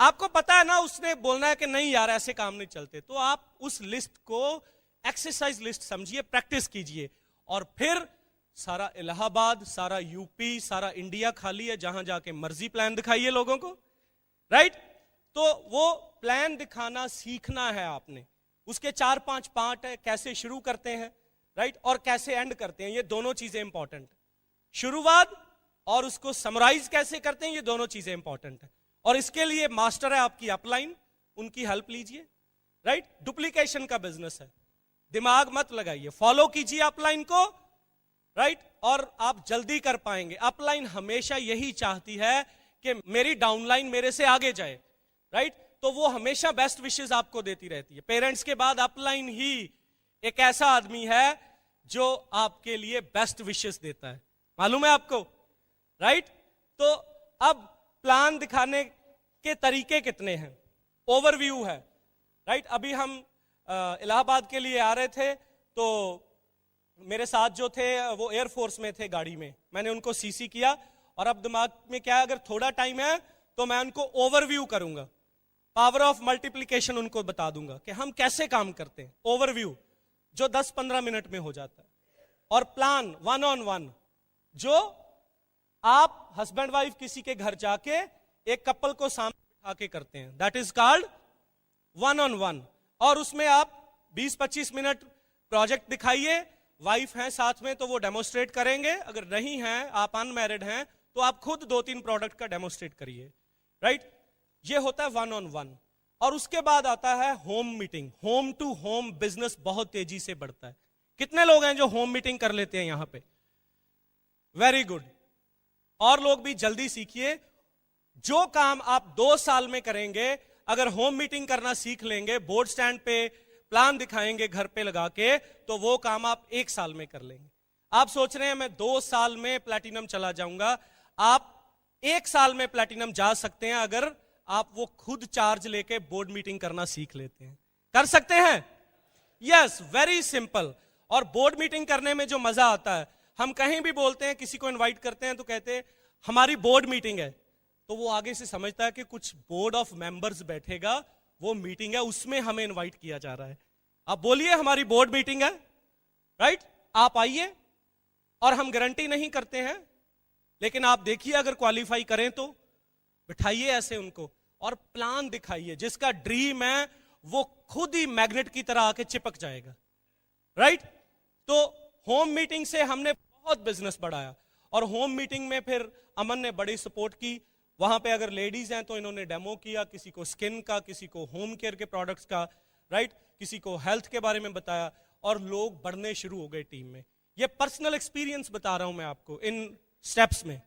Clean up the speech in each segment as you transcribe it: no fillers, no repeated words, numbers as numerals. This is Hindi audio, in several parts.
आपको पता है ना, उसने बोलना है कि नहीं यार ऐसे काम नहीं चलते, तो आप उस लिस्ट को एक्सरसाइज लिस्ट समझिए, प्रैक्टिस कीजिए, और फिर सारा इलाहाबाद, सारा यूपी, सारा इंडिया खाली है, जहां जाके मर्जी प्लान दिखाइए लोगों को, राइट। तो वो प्लान दिखाना सीखना है आपने। उसके 4-5 पार्ट है, कैसे शुरू करते हैं, राइट, और कैसे एंड करते हैं, ये दोनों चीजें इंपॉर्टेंट है। शुरुआत और उसको समराइज कैसे करते हैं, ये दोनों चीजें इंपॉर्टेंट है। और इसके लिए मास्टर है आपकी अपलाइन, उनकी हेल्प लीजिए, राइट। डुप्लीकेशन का बिजनेस है, दिमाग मत लगाइए, फॉलो कीजिए अपलाइन को, राइट, और आप जल्दी कर पाएंगे। अपलाइन हमेशा यही चाहती है कि मेरी डाउनलाइन मेरे से आगे जाए, राइट, तो वो हमेशा बेस्ट विशेस आपको देती रहती है। पेरेंट्स के बाद अपलाइन ही एक ऐसा आदमी है जो आपके लिए बेस्ट विशेस देता है, मालूम है आपको, राइट। तो अब प्लान दिखाने के तरीके कितने हैं, ओवरव्यू है, राइट। अभी हम इलाहाबाद के लिए आ रहे थे, तो मेरे साथ जो थे वो एयरफोर्स में थे, गाड़ी में मैंने उनको सीसी किया, और अब दिमाग में क्या है, अगर थोड़ा टाइम है तो मैं उनको ओवरव्यू करूंगा, पावर ऑफ मल्टीप्लिकेशन उनको बता दूंगा कि हम कैसे काम करते हैं, ओवरव्यू जो 10-15 मिनट में हो जाता है। और प्लान 1-on-1 जो आप हस्बैंड वाइफ किसी के घर जाके एक कपल को सामने बिठा के करते हैं, दैट इज कॉल्ड 1-on-1। और उसमें आप 20-25 मिनट प्रोजेक्ट दिखाइए, वाइफ हैं साथ में तो वो डेमोस्ट्रेट करेंगे, अगर नहीं हैं, आप अनमैरिड हैं, तो आप खुद 2-3 प्रोडक्ट का डेमोस्ट्रेट करिए, राइट। ये होता है 1-on-1। और उसके बाद आता है home meeting. Home to home business बहुत तेजी से बढ़ता है। कितने लोग हैं जो होम मीटिंग कर लेते हैं यहां पे? Very good. और लोग भी जल्दी सीखिए। जो काम आप 2 साल में करेंगे, अगर होम मीटिंग करना सीख लेंगे, बोर्ड स्टैंड पे प्लान दिखाएंगे घर पे लगा के, तो वो काम आप 1 साल में कर लेंगे। आप सोच रहे हैं मैं 2 साल में प्लैटिनम चला जाऊंगा, आप 1 साल में प्लैटिनम जा सकते हैं अगर आप वो खुद चार्ज लेके बोर्ड मीटिंग करना सीख लेते हैं। कर सकते हैं? Yes, very simple. और बोर्ड मीटिंग करने में जो मजा आता है, हम कहीं भी बोलते हैं, किसी को इनवाइट करते हैं तो कहते हैं हमारी बोर्ड मीटिंग है, तो वो आगे से समझता है कि कुछ बोर्ड ऑफ मेंबर्स बैठेगा, वो मीटिंग है, उसमें हमें इनवाइट किया जा रहा है। आप बोलिए हमारी बोर्ड मीटिंग है, राइट, आप आइए। और हम गारंटी नहीं करते हैं, लेकिन आप देखिए अगर क्वालिफाई करें तो बिठाइए ऐसे उनको और प्लान दिखाइए। जिसका ड्रीम है वो खुद ही मैग्नेट की तरह आके चिपक जाएगा, राइट। तो होम मीटिंग से हमने बहुत बिजनेस बढ़ाया। और होम मीटिंग में फिर अमन ने बड़ी सपोर्ट की। वहां पे अगर लेडीज हैं तो इन्होंने डेमो किया, किसी को स्किन का, किसी को होम केयर के प्रोडक्ट्स का, राइट, किसी को हेल्थ के बारे में बताया, और लोग बढ़ने शुरू हो गए टीम में। ये पर्सनल एक्सपीरियंस बता रहा हूं मैं आपको इन स्टेप्स में।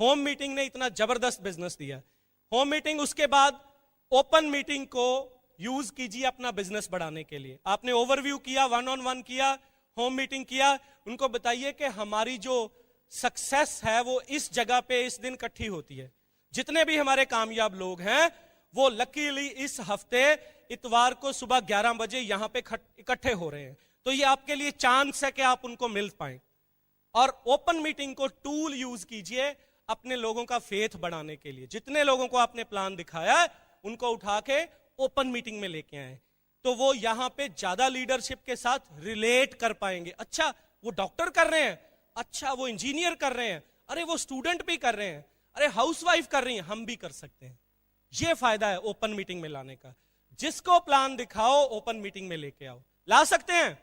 होम मीटिंग ने इतना जबरदस्त बिजनेस दिया। होम मीटिंग, उसके बाद ओपन मीटिंग को यूज कीजिए अपना बिजनेस बढ़ाने के लिए। आपने ओवरव्यू किया, 1-on-1 किया, होम मीटिंग किया, उनको बताइए कि हमारी जो सक्सेस है वो इस जगह पे इस दिन इकट्ठी होती है। जितने भी हमारे कामयाब लोग हैं वो लकीली इस हफ्ते इतवार को सुबह 11 बजे यहां पे इकट्ठे हो रहे हैं, तो ये आपके लिए चांस है कि आप उनको मिल पाए। और ओपन मीटिंग को टूल यूज कीजिए अपने लोगों का फेथ बढ़ाने के लिए। जितने लोगों को आपने प्लान दिखाया उनको उठा के ओपन मीटिंग में लेके आए, तो वो यहां पे ज्यादा लीडरशिप के साथ रिलेट कर पाएंगे। अच्छा वो डॉक्टर कर रहे हैं, अच्छा वो इंजीनियर कर रहे हैं, अरे वो स्टूडेंट भी कर रहे हैं, अरे हाउसवाइफ कर रही हैं, हम भी कर सकते हैं। ये फायदा है ओपन मीटिंग में लाने का। जिसको प्लान दिखाओ ओपन मीटिंग में लेके आओ। ला सकते हैं?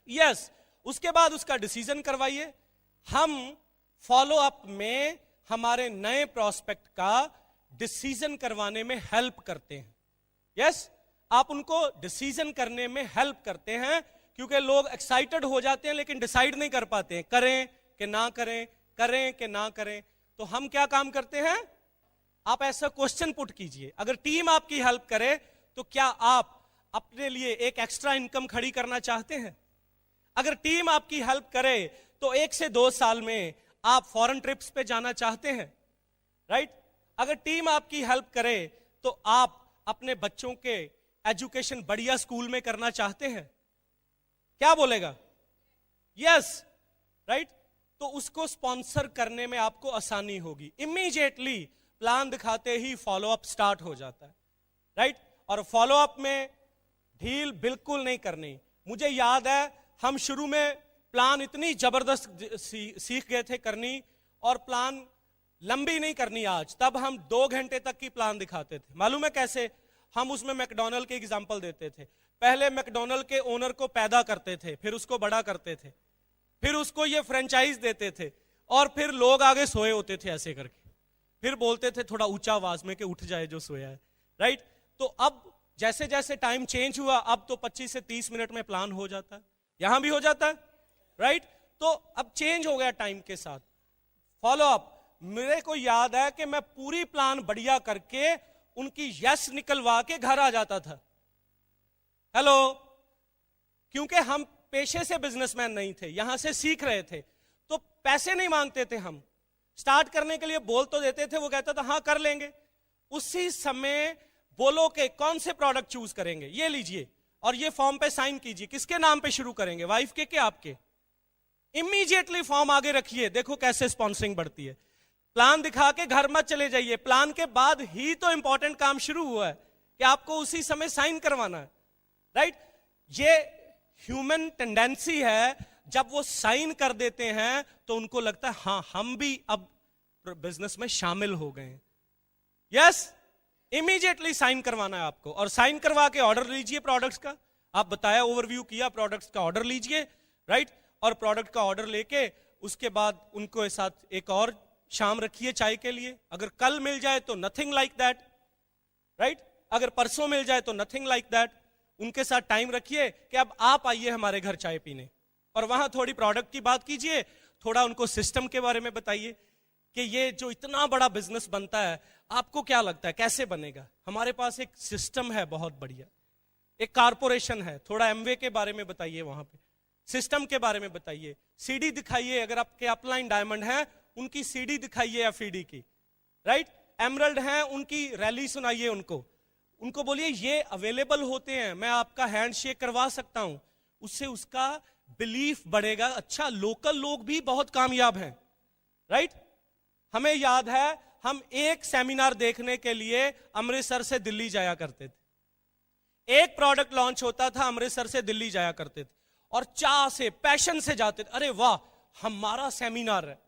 यस। उसके बाद उसका डिसीजन करवाइए। हम फॉलो अप में हमारे नए प्रोस्पेक्ट का डिसीजन करवाने में हेल्प करते हैं। यस, आप उनको डिसीजन करने में हेल्प करते हैं, क्योंकि लोग एक्साइटेड हो जाते हैं लेकिन डिसाइड नहीं कर पाते हैं, करें कि ना करें, करें कि ना करें। तो हम क्या काम करते हैं, आप ऐसा क्वेश्चन पुट कीजिए, अगर टीम आपकी हेल्प करे तो क्या आप अपने लिए एक एक्स्ट्रा इनकम खड़ी करना चाहते हैं? अगर टीम आपकी हेल्प करे तो 1 से 2 साल में आप फॉरेन ट्रिप्स पे जाना चाहते हैं, राइट। अगर टीम आपकी हेल्प करे तो आप अपने बच्चों के एजुकेशन बढ़िया स्कूल में करना चाहते हैं। क्या बोलेगा? Yes, right. तो उसको स्पॉन्सर करने में आपको आसानी होगी। इमीडिएटली प्लान दिखाते ही फॉलोअप स्टार्ट हो जाता है, राइट। और फॉलोअप में ढील बिल्कुल नहीं करनी। मुझे याद है हम शुरू में प्लान इतनी जबरदस्त सीख गए थे करनी, और प्लान लंबी नहीं करनी आज, तब हम 2 घंटे तक की प्लान दिखाते थे। मालूम है कैसे? हम उसमें मैकडॉनल्ड के एग्जाम्पल देते थे। पहले मैकडॉनल्ड के ओनर को पैदा करते थे, फिर उसको बड़ा करते थे, फिर उसको ये फ्रेंचाइज देते थे, और फिर लोग आगे सोए होते थे ऐसे करके, फिर बोलते थे थोड़ा ऊंचा आवाज में कि उठ जाए जो सोया है, राइट। तो अब जैसे जैसे टाइम चेंज हुआ, अब तो 25 से 30 मिनट में प्लान हो जाता है, यहां भी हो जाता है, राइट। तो अब चेंज हो गया टाइम के साथ। फॉलोअप, मेरे को याद है कि मैं पूरी प्लान बढ़िया करके उनकी यस निकलवा के घर आ जाता था। हेलो, क्योंकि हम पेशे से बिजनेसमैन नहीं थे, यहां से सीख रहे थे, तो पैसे नहीं मांगते थे। हम स्टार्ट करने के लिए बोल तो देते थे, वो कहता था हाँ कर लेंगे। उसी समय बोलो कि कौन से प्रोडक्ट चूज करेंगे, ये लीजिए और ये फॉर्म पे साइन कीजिए। किसके नाम पे शुरू करेंगे, वाइफ के आपके? इमीडिएटली फॉर्म आगे रखिए, देखो कैसे स्पॉन्सरिंग बढ़ती है। प्लान दिखा के घर मत चले जाइए, प्लान के बाद ही तो इंपॉर्टेंट काम शुरू हुआ है कि आपको उसी समय साइन करवाना है, राइट। ये ह्यूमन टेंडेंसी है, जब वो साइन कर देते हैं तो उनको लगता है हाँ हम भी अब बिजनेस में शामिल हो गए हैं। यस, इमीडिएटली साइन करवाना है आपको, और साइन करवा के ऑर्डर लीजिए प्रोडक्ट्स का। आप बताया, ओवरव्यू किया, प्रोडक्ट्स का ऑर्डर लीजिए, राइट। और प्रोडक्ट का ऑर्डर लेके उसके बाद उनको साथ एक और शाम रखिए चाय के लिए। अगर कल मिल जाए तो नथिंग लाइक दैट, राइट। अगर परसों मिल जाए तो नथिंग लाइक दैट। उनके साथ टाइम रखिए कि अब आप आइए हमारे घर चाय पीने, और वहां थोड़ी प्रोडक्ट की बात कीजिए, थोड़ा उनको सिस्टम के बारे में बताइए कि ये जो इतना बड़ा बिजनेस बनता है, आपको क्या लगता है कैसे बनेगा। हमारे पास एक सिस्टम है बहुत बढ़िया, एक कारपोरेशन है, थोड़ा एमवे के बारे में बताइए, वहां पे सिस्टम के बारे में बताइए। सीडी दिखाइए, अगर आपके अपलाइन डायमंड है उनकी सीडी दिखाइए एफईडी की, राइट। एमरल्ड हैं उनकी रैली सुनाइए, उनको बोलिए ये अवेलेबल होते हैं, मैं आपका हैंडशेक करवा सकता हूं। उससे उसका बिलीफ बढ़ेगा। अच्छा, लोकल लोग भी बहुत कामयाब हैं, राइट। हमें याद है हम एक सेमिनार देखने के लिए अमृतसर से दिल्ली जाया करते थे। एक प्रोडक्ट लॉन्च होता था, अमृतसर से दिल्ली जाया करते थे, और चाह से, पैशन से जाते थे। अरे वाह, हमारा सेमिनार है,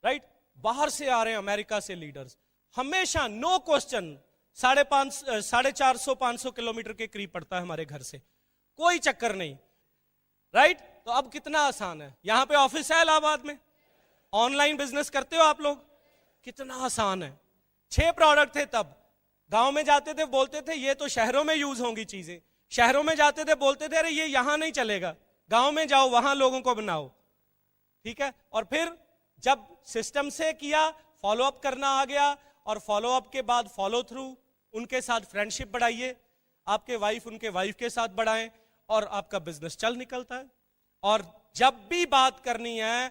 राइट। बाहर से आ रहे हैं, अमेरिका से लीडर्स, हमेशा नो क्वेश्चन 450-500 किलोमीटर के करीब पड़ता है हमारे घर से, कोई चक्कर नहीं, राइट। तो अब कितना आसान है, यहां पे ऑफिस है इलाहाबाद में, ऑनलाइन बिजनेस करते हो आप लोग, कितना आसान है। 6 प्रोडक्ट थे तब, गांव में जाते थे बोलते थे ये तो शहरों में यूज होंगी चीजें, शहरों में जाते थे बोलते थे अरे ये यहां नहीं चलेगा, गांव में जाओ वहां लोगों को बनाओ, ठीक है। और फिर जब सिस्टम से किया, फॉलोअप करना आ गया, और फॉलोअप के बाद फॉलो थ्रू, उनके साथ फ्रेंडशिप बढ़ाइए, आपके वाइफ उनके वाइफ के साथ बढ़ाएं, और आपका बिजनेस चल निकलता है। और जब भी बात करनी है,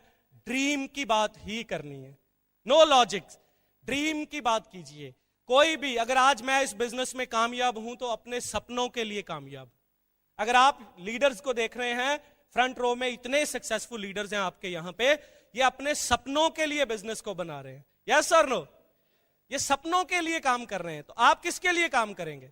ड्रीम की बात ही करनी है, नो लॉजिक्स, ड्रीम की बात कीजिए। कोई भी, अगर आज मैं इस बिजनेस में कामयाब हूं तो अपने सपनों के लिए कामयाब। अगर आप लीडर्स को देख रहे हैं, फ्रंट रो में इतने सक्सेसफुल लीडर्स हैं आपके यहां पे, ये अपने सपनों के लिए बिजनेस को बना रहे हैं। यस और नो? ये सपनों के लिए काम कर रहे हैं। तो आप किसके लिए काम करेंगे?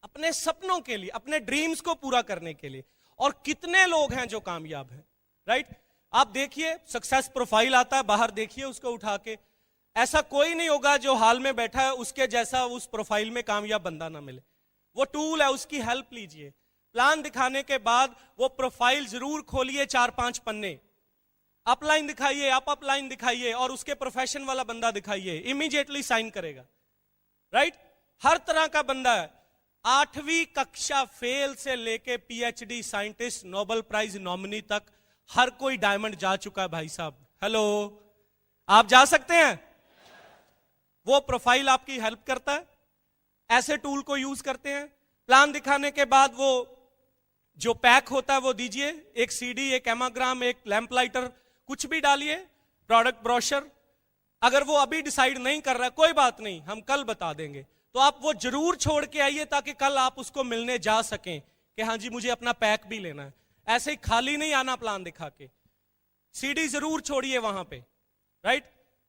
अपने सपनों के लिए, अपने ड्रीम्स को पूरा करने के लिए। और कितने लोग हैं जो कामयाब हैं, राइट। आप देखिए, सक्सेस प्रोफाइल आता है, बाहर देखिए उसको उठा के, ऐसा कोई नहीं होगा जो हाल में बैठा है उसके जैसा उस प्रोफाइल में कामयाब बंदा ना मिले। वो टूल है, उसकी हेल्प लीजिए। प्लान दिखाने के बाद वो प्रोफाइल जरूर खोलिए, 4-5 पन्ने, अपलाइन दिखाइए, अपलाइन दिखाइए, और उसके प्रोफेशन वाला बंदा दिखाइए, इमीडिएटली साइन करेगा, राइट। हर तरह का बंदा है, 8वीं कक्षा फेल से लेके PhD scientist, Nobel prize nominee तक, हर कोई डायमंड जा चुका है भाई साहब। हेलो, आप जा सकते हैं? वो प्रोफाइल आपकी हेल्प करता है, ऐसे टूल को यूज करते हैं। प्लान दिखाने के बाद वो जो पैक होता है वो दीजिए, एक सीडी, एक एमाग्राम, एक लैंप लाइटर, कुछ भी डालिए, प्रोडक्ट ब्रोशर। अगर वो अभी डिसाइड नहीं कर रहा है, कोई बात नहीं, हम कल बता देंगे, तो आप वो जरूर छोड़ के आइए ताकि कल आप उसको मिलने जा सकें कि हाँ जी मुझे अपना पैक भी लेना है। ऐसे ही खाली नहीं आना प्लान दिखा के, सीडी जरूर छोड़िए वहां पे, राइट।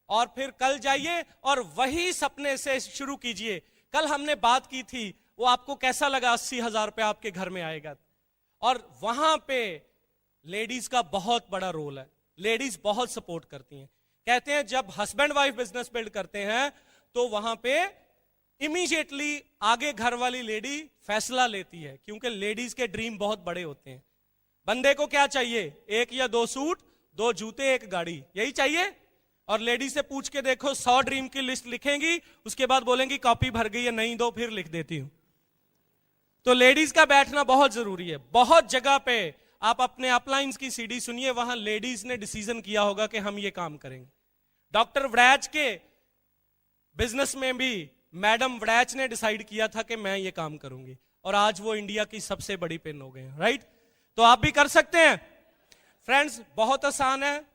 और फिर कल जाइए और वही सपने से शुरू कीजिए। कल हमने बात की थी, वो आपको कैसा लगा? 80,000 रुपया आपके घर में आएगा। और वहां पे लेडीज का बहुत बड़ा रोल है, लेडीज बहुत सपोर्ट करती हैं। कहते हैं जब हस्बैंड वाइफ बिजनेस बिल्ड करते हैं तो वहां पे इमीडिएटली आगे घर वाली लेडी फैसला लेती है, क्योंकि लेडीज के ड्रीम बहुत बड़े होते हैं। बंदे को क्या चाहिए? 1 या 2 सूट, 2 जूते, 1 गाड़ी, यही चाहिए। और लेडी से पूछ के देखो, 100 ड्रीम की लिस्ट लिखेंगी, उसके बाद बोलेंगी कॉपी भर गई है, नहीं दो फिर लिख देती हूं। तो लेडीज का बैठना बहुत जरूरी है। बहुत जगह पे आप अपने अपलाइंस की सीडी सुनिए, वहां लेडीज ने डिसीजन किया होगा कि हम ये काम करेंगे। डॉक्टर वड़ैच के बिजनेस में भी मैडम वड़ैच ने डिसाइड किया था कि मैं ये काम करूंगी, और आज वो इंडिया की सबसे बड़ी पिन हो गए हैं, राइट? तो आप भी कर सकते हैं। फ्रेंड्स, बहुत आसान है,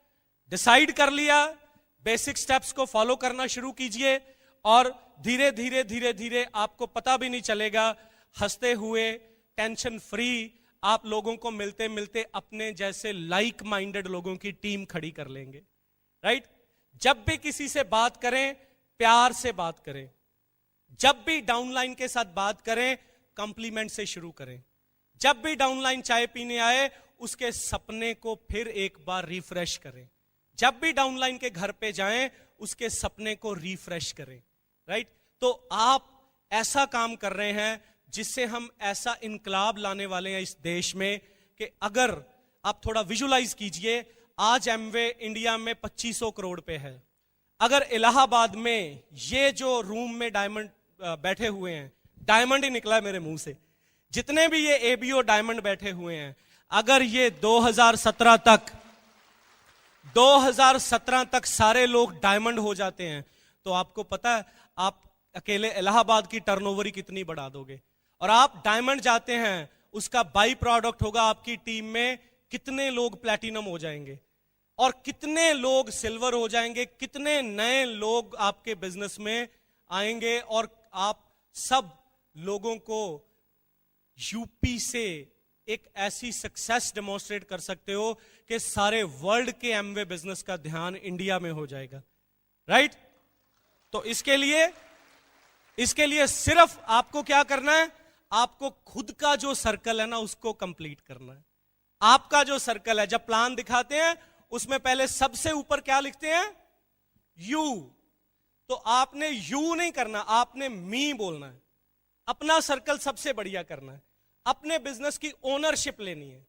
डिसाइड कर लिया, बेसिक स्टेप्स को फॉलो करना शुरू कीजिए, और धीरे धीरे धीरे धीरे आपको पता भी नहीं चलेगा, हंसते हुए, टेंशन फ्री आप लोगों को मिलते मिलते अपने जैसे लाइक माइंडेड लोगों की टीम खड़ी कर लेंगे, राइट? जब भी किसी से बात करें, प्यार से बात करें। जब भी डाउनलाइन के साथ बात करें, कॉम्प्लीमेंट से शुरू करें। जब भी डाउनलाइन चाय पीने आए, उसके सपने को फिर एक बार रिफ्रेश करें। जब भी डाउनलाइन के घर पे जाएं, उसके सपने को रिफ्रेश करें, राइट? तो आप ऐसा काम कर रहे हैं जिससे हम ऐसा इनकलाब लाने वाले हैं इस देश में कि अगर आप थोड़ा विजुलाइज कीजिए, आज एमवे इंडिया में 2500 करोड़ पे है। अगर इलाहाबाद में ये जो रूम में डायमंड बैठे हुए हैं, डायमंड ही निकला है मेरे मुंह से, जितने भी ये एबीओ डायमंड बैठे हुए हैं, अगर ये 2017 तक सारे लोग डायमंड हो जाते हैं, तो आपको पता है आप अकेले इलाहाबाद की टर्नओवर ही कितनी बढ़ा दोगे। और आप डायमंड जाते हैं, उसका बाई प्रोडक्ट होगा आपकी टीम में कितने लोग प्लैटिनम हो जाएंगे, और कितने लोग सिल्वर हो जाएंगे, कितने नए लोग आपके बिजनेस में आएंगे, और आप सब लोगों को यूपी से एक ऐसी सक्सेस डेमोन्स्ट्रेट कर सकते हो कि सारे वर्ल्ड के एमवे बिजनेस का ध्यान इंडिया में हो जाएगा, राइट? तो इसके लिए सिर्फ आपको क्या करना है? आपको खुद का जो सर्कल है ना, उसको कंप्लीट करना है। आपका जो सर्कल है, जब प्लान दिखाते हैं उसमें पहले सबसे ऊपर क्या लिखते हैं? यू। तो आपने यू नहीं करना, आपने मी बोलना है। अपना सर्कल सबसे बढ़िया करना है। अपने बिजनेस की ओनरशिप लेनी है।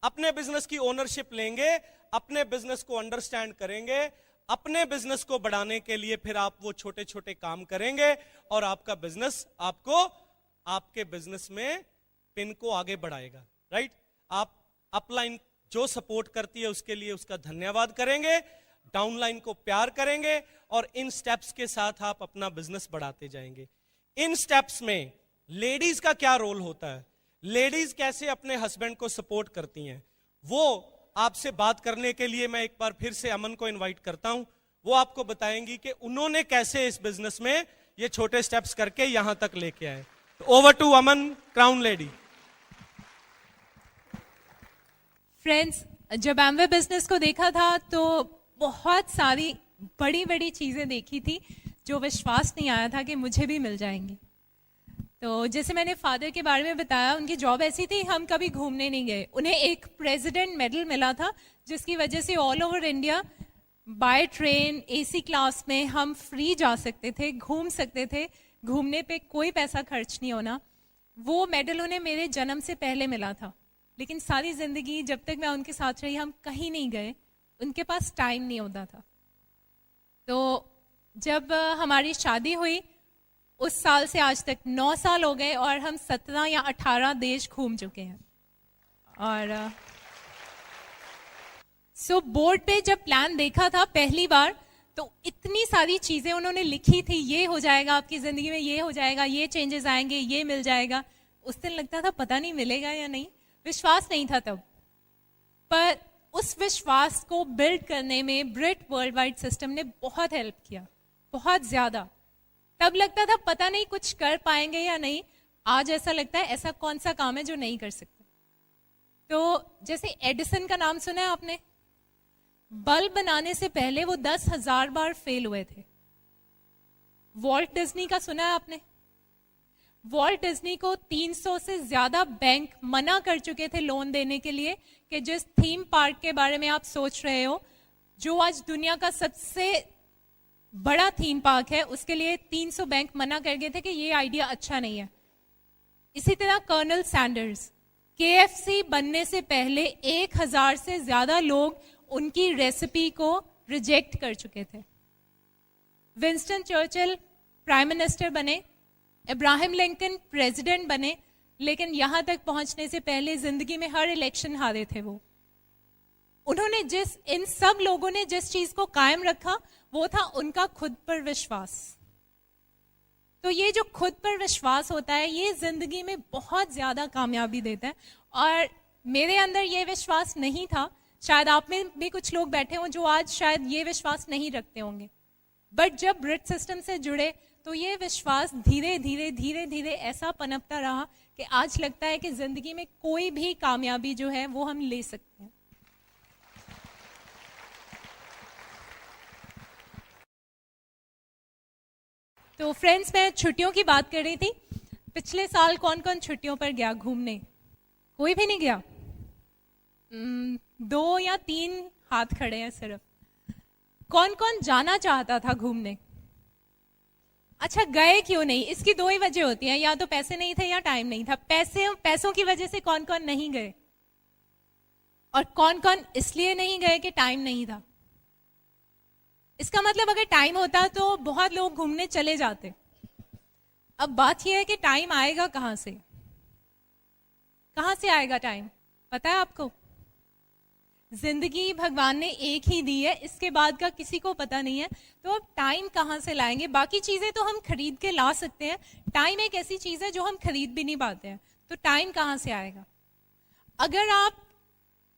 अपने बिजनेस की ओनरशिप लेंगे, अपने बिजनेस को अंडरस्टैंड करेंगे, अपने बिजनेस को बढ़ाने के लिए फिर आप वो छोटे छोटे काम करेंगे, और आपका बिजनेस आपको आपके बिजनेस में पिन को आगे बढ़ाएगा, राइट? आप अपलाइन जो सपोर्ट करती है उसके लिए उसका धन्यवाद करेंगे, डाउनलाइन को प्यार करेंगे, और इन स्टेप्स के साथ आप अपना बिजनेस बढ़ाते जाएंगे। इन स्टेप्स में लेडीज का क्या रोल होता है, लेडीज कैसे अपने हस्बैंड को सपोर्ट करती हैं, वो आपसे बात करने के लिए मैं एक बार फिर से अमन को इनवाइट करता हूं। वो आपको बताएंगी कि उन्होंने कैसे इस बिजनेस में ये छोटे स्टेप्स करके यहां तक लेके आए। Over to Aman, crown lady. Friends, जब एमवे बिजनेस को देखा था तो बहुत सारी बड़ी बड़ी चीजें देखी थी जो विश्वास नहीं आया था कि मुझे भी मिल जाएंगी। तो जैसे मैंने फादर के बारे में बताया, उनकी जॉब ऐसी थी, हम कभी घूमने नहीं गए। उन्हें एक प्रेसिडेंट मेडल मिला था, जिसकी वजह से all over India by train AC class में हम फ्री जा सकते थे, घूम सकते थे, घूमने पे कोई पैसा खर्च नहीं होना। वो मेडल उन्हें मेरे जन्म से पहले मिला था, लेकिन सारी जिंदगी जब तक मैं उनके साथ रही हम कहीं नहीं गए, उनके पास टाइम नहीं होता था। तो जब हमारी शादी हुई, उस साल से आज तक 9 साल हो गए, और हम 17 या 18 देश घूम चुके हैं। और सो बोर्ड पे जब प्लान देखा था पहली बार, तो इतनी सारी चीजें उन्होंने लिखी थी, ये हो जाएगा आपकी जिंदगी में, ये हो जाएगा, ये चेंजेस आएंगे, ये मिल जाएगा। उस दिन लगता था पता नहीं मिलेगा या नहीं, विश्वास नहीं था तब। पर उस विश्वास को बिल्ड करने में ब्रिट वर्ल्ड वाइड सिस्टम ने बहुत हेल्प किया, बहुत ज्यादा। तब लगता था पता नहीं कुछ कर पाएंगे या नहीं, आज ऐसा लगता है ऐसा कौन सा काम है जो नहीं कर सकते। तो जैसे एडिसन का नाम सुना है आपने? बल्ब बनाने से पहले वो 10,000 बार फेल हुए थे। वॉल्ट डिज्नी का सुना है आपने? वॉल्ट डिज्नी को 300 से ज्यादा बैंक मना कर चुके थे लोन देने के लिए कि जिस थीम पार्क के बारे में आप सोच रहे हो, जो आज दुनिया का सबसे बड़ा थीम पार्क है, उसके लिए 300 बैंक मना कर गए थे कि ये आइडिया अच्छा नहीं है। इसी तरह कर्नल सैंडर्स, KFC बनने से पहले 1000 से ज्यादा लोग उनकी रेसिपी को रिजेक्ट कर चुके थे। विंस्टन चर्चिल प्राइम मिनिस्टर बने, इब्राहिम लिंकन प्रेसिडेंट बने, लेकिन यहां तक पहुंचने से पहले जिंदगी में हर इलेक्शन हारे थे वो। उन्होंने इन सब लोगों ने जिस चीज को कायम रखा वो था उनका खुद पर विश्वास। तो ये जो खुद पर विश्वास होता है, ये जिंदगी में बहुत ज्यादा कामयाबी देता है। और मेरे अंदर ये विश्वास नहीं था, शायद आप में भी कुछ लोग बैठे हों जो आज शायद ये विश्वास नहीं रखते होंगे, बट जब ब्रिट सिस्टम से जुड़े तो ये विश्वास धीरे धीरे धीरे धीरे ऐसा पनपता रहा कि आज लगता है कि जिंदगी में कोई भी कामयाबी जो है वो हम ले सकते हैं। तो फ्रेंड्स, मैं छुट्टियों की बात कर रही थी। पिछले साल कौन कौन छुट्टियों पर गया घूमने? कोई भी नहीं गया? 2 या 3 हाथ खड़े हैं सिर्फ। कौन कौन जाना चाहता था घूमने? अच्छा, गए क्यों नहीं? इसकी 2 ही वजह होती हैं, या तो पैसे नहीं थे या टाइम नहीं था। पैसों की वजह से कौन कौन नहीं गए, और कौन कौन इसलिए नहीं गए कि टाइम नहीं था। इसका मतलब अगर टाइम होता तो बहुत लोग घूमने चले जाते। अब बात यह है कि टाइम आएगा कहां से? कहां से आएगा टाइम? पता है आपको? जिंदगी भगवान ने एक ही दी है, इसके बाद का किसी को पता नहीं है। तो अब टाइम कहां से लाएंगे? बाकी चीजें तो हम खरीद के ला सकते हैं, टाइम एक ऐसी चीज है जो हम खरीद भी नहीं पाते हैं। तो टाइम कहां से आएगा? अगर आप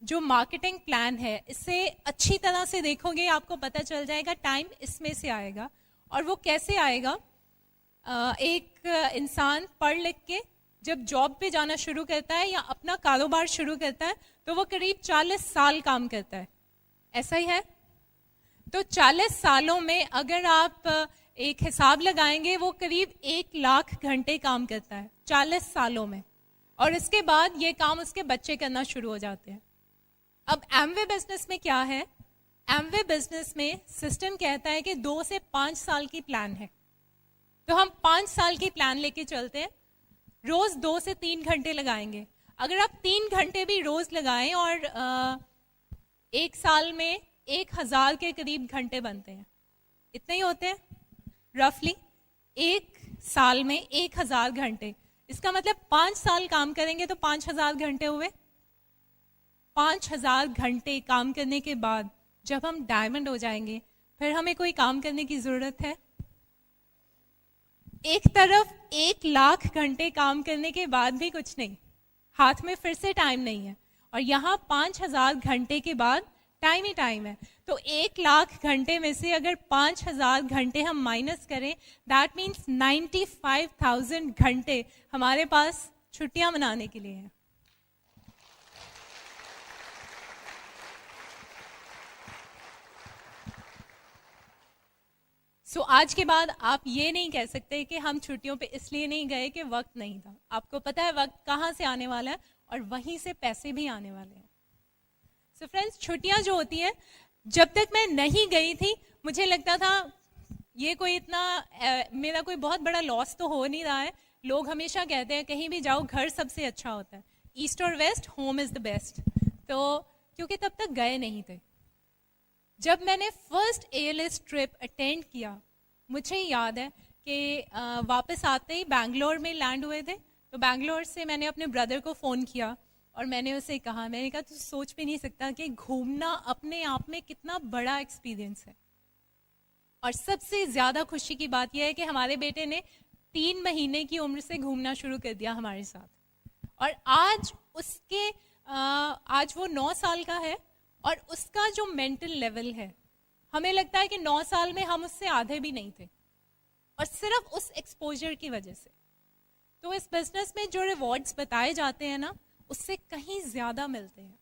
जो मार्केटिंग प्लान है इससे अच्छी तरह से देखोगे, आपको पता चल जाएगा टाइम इसमें से आएगा। और वो कैसे आएगा? एक इंसान पढ़ लिख के जब जॉब पे जाना शुरू करता है या अपना कारोबार शुरू करता है तो वो करीब 40 साल काम करता है। ऐसा ही है? तो 40 सालों में अगर आप एक हिसाब लगाएंगे, वो करीब 1 लाख घंटे काम करता है 40 सालों में। और इसके बाद ये काम उसके बच्चे करना शुरू हो जाते हैं। अब एमवे बिजनेस में क्या है? एमवे बिजनेस में सिस्टम कहता है कि 2 से 5 साल की प्लान है। तो हम 5 साल की प्लान लेके चलते हैं, रोज 2 से 3 घंटे लगाएंगे। अगर आप 3 घंटे भी रोज लगाएं और 1 साल में 1000 के करीब घंटे बनते हैं। इतने ही होते हैं रफली, 1 साल में 1000 घंटे। इसका मतलब 5 साल काम करेंगे तो 5000 घंटे हुए। 5000 घंटे काम करने के बाद जब हम डायमंड हो जाएंगे, फिर हमें कोई काम करने की जरूरत है? एक तरफ 1 लाख घंटे काम करने के बाद भी कुछ नहीं, हाथ में फिर से टाइम नहीं है, और यहाँ 5000 घंटे के बाद टाइम ही टाइम है। तो 1 लाख घंटे में से अगर 5000 घंटे हम माइनस करें, दैट मीन्स 95,000 घंटे हमारे पास छुट्टियां मनाने के लिए हैं। सो आज के बाद आप ये नहीं कह सकते कि हम छुट्टियों पे इसलिए नहीं गए कि वक्त नहीं था। आपको पता है वक्त कहाँ से आने वाला है, और वहीं से पैसे भी आने वाले हैं। सो फ्रेंड्स, छुट्टियां जो होती हैं, जब तक मैं नहीं गई थी मुझे लगता था ये कोई इतना मेरा कोई बहुत बड़ा लॉस तो हो नहीं रहा है। लोग हमेशा कहते हैं कहीं भी जाओ घर सबसे अच्छा होता है, ईस्ट और west, home is the best. तो क्योंकि तब तक गए नहीं थे। जब मैंने फर्स्ट ALS ट्रिप अटेंड किया, मुझे याद है कि वापस आते ही बैंगलोर में लैंड हुए थे। तो बैंगलोर से मैंने अपने ब्रदर को फ़ोन किया और मैंने उसे कहा, मैंने कहा तू सोच भी नहीं सकता कि घूमना अपने आप में कितना बड़ा एक्सपीरियंस है। और सबसे ज़्यादा खुशी की बात यह है कि हमारे बेटे ने 3 महीने की उम्र से घूमना शुरू कर दिया हमारे साथ, और आज वो 9 साल का है। और उसका जो मेंटल लेवल है, हमें लगता है कि 9 साल में हम उससे आधे भी नहीं थे, और सिर्फ उस एक्सपोजर की वजह से। तो इस बिजनेस में जो रिवॉर्ड्स बताए जाते हैं ना, उससे कहीं ज्यादा मिलते हैं।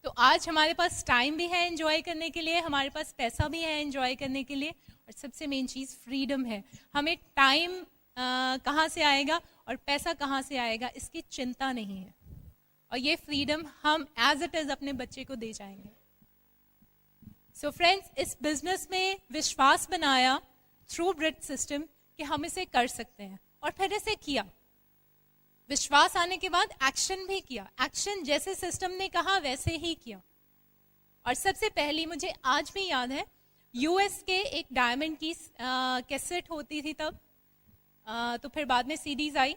तो आज हमारे पास टाइम भी है एंजॉय करने के लिए, हमारे पास पैसा भी है एंजॉय करने के लिए, और सबसे मेन चीज़ फ्रीडम है। हमें टाइम कहाँ से आएगा और पैसा कहाँ से आएगा इसकी चिंता नहीं है, और ये फ्रीडम हम एज इट इज़ अपने बच्चे को दे जाएंगे। सो फ्रेंड्स, इस बिजनेस में विश्वास बनाया थ्रू ब्रिट सिस्टम कि हम इसे कर सकते हैं, और फिर इसे किया। विश्वास आने के बाद एक्शन भी किया, एक्शन जैसे सिस्टम ने कहा वैसे ही किया। और सबसे पहली, मुझे आज भी याद है, यूएस के एक डायमंड की कैसेट होती थी तब, तो फिर बाद में सीडीज आई,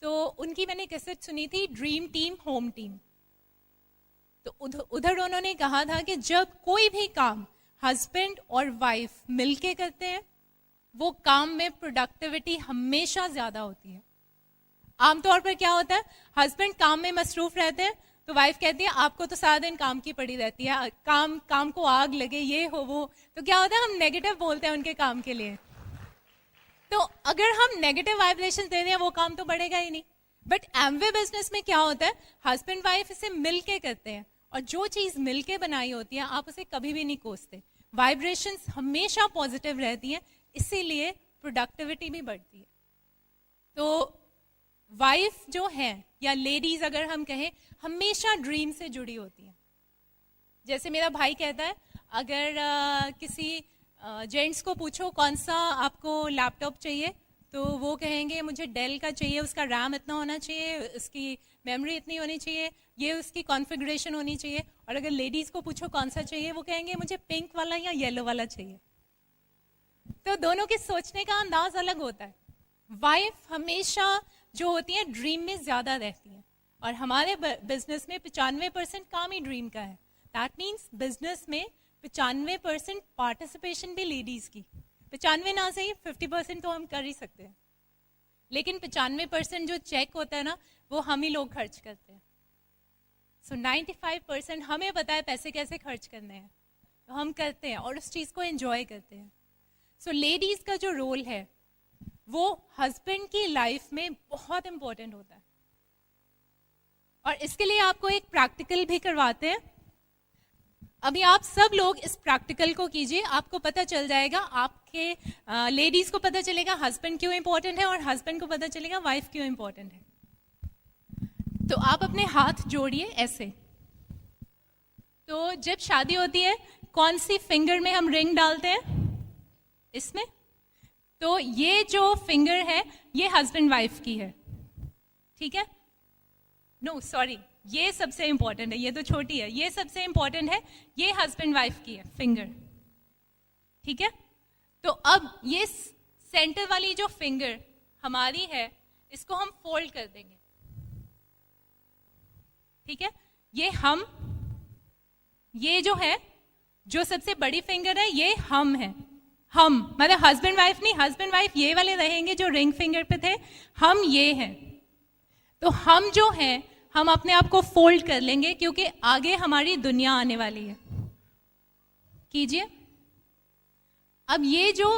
तो उनकी मैंने कैसेट सुनी थी, ड्रीम टीम होम टीम। तो उधर उन्होंने कहा था कि जब कोई भी काम हस्बैंड और वाइफ मिलके करते हैं, वो काम में प्रोडक्टिविटी हमेशा ज्यादा होती है। आमतौर पर क्या होता है, हस्बैंड काम में मसरूफ रहते हैं, तो वाइफ कहती है आपको तो सारा दिन काम की पड़ी रहती है, काम को आग लगे, ये हो वो। तो क्या होता है, हम नेगेटिव बोलते हैं उनके काम के लिए। तो अगर हम नेगेटिव वाइब्रेशन दे रहे हैं, वो काम तो बढ़ेगा ही नहीं। बट एमवे बिजनेस में क्या होता है, हस्बैंड वाइफ इसे मिलके करते हैं, और जो चीज मिलके बनाई होती है आप उसे कभी भी नहीं कोसते, वाइब्रेशंस हमेशा पॉजिटिव रहती हैं, इसीलिए प्रोडक्टिविटी भी बढ़ती है। तो वाइफ जो है या लेडीज अगर हम कहें, हमेशा ड्रीम से जुड़ी होती है। जैसे मेरा भाई कहता है, अगर किसी जेंट्स को पूछो कौन सा आपको लैपटॉप चाहिए, तो वो कहेंगे मुझे डेल का चाहिए, उसका रैम इतना होना चाहिए, उसकी मेमोरी इतनी होनी चाहिए, ये उसकी कॉन्फ़िगरेशन होनी चाहिए। और अगर लेडीज को पूछो कौन सा चाहिए, वो कहेंगे मुझे पिंक वाला या येलो वाला चाहिए। तो दोनों के सोचने का अंदाज अलग होता है। वाइफ हमेशा जो होती है ड्रीम में ज्यादा रहती है, और हमारे बिजनेस में 95% काम ही ड्रीम का है। दैट मीन्स बिजनेस में 95% पार्टिसिपेशन भी लेडीज की, 95 ना सही 50% तो हम कर ही सकते हैं, लेकिन 95% जो चेक होता है ना, वो हम ही लोग खर्च करते हैं। सो 95% हमें पता है पैसे कैसे खर्च करने हैं, तो हम करते हैं और उस चीज को एंजॉय करते हैं। सो लेडीज का जो रोल है वो हस्बैंड की लाइफ में बहुत इंपॉर्टेंट होता है, और इसके लिए आपको एक प्रैक्टिकल भी करवाते हैं। अभी आप सब लोग इस प्रैक्टिकल को कीजिए, आपको पता चल जाएगा, आपके लेडीज को पता चलेगा हस्बैंड क्यों इंपॉर्टेंट है, और हस्बैंड को पता चलेगा वाइफ क्यों इंपॉर्टेंट है। तो आप अपने हाथ जोड़िए ऐसे। तो जब शादी होती है, कौन सी फिंगर में हम रिंग डालते हैं, इसमें। तो ये जो फिंगर है ये हस्बैंड वाइफ की है, ठीक है। नो सॉरी, ये सबसे इंपॉर्टेंट है, ये तो छोटी है, ये सबसे इंपॉर्टेंट है, ये हस्बैंड वाइफ की है फिंगर, ठीक है। तो अब ये सेंटर वाली जो फिंगर हमारी है, इसको हम फोल्ड कर देंगे, ठीक है। ये जो है, जो सबसे बड़ी फिंगर है, ये हम है, हम मतलब हस्बैंड वाइफ नहीं, हस्बैंड वाइफ ये वाले रहेंगे जो रिंग फिंगर पे थे, हम ये हैं। तो हम जो हैं, हम अपने आप को फोल्ड कर लेंगे, क्योंकि आगे हमारी दुनिया आने वाली है। कीजिए। अब ये जो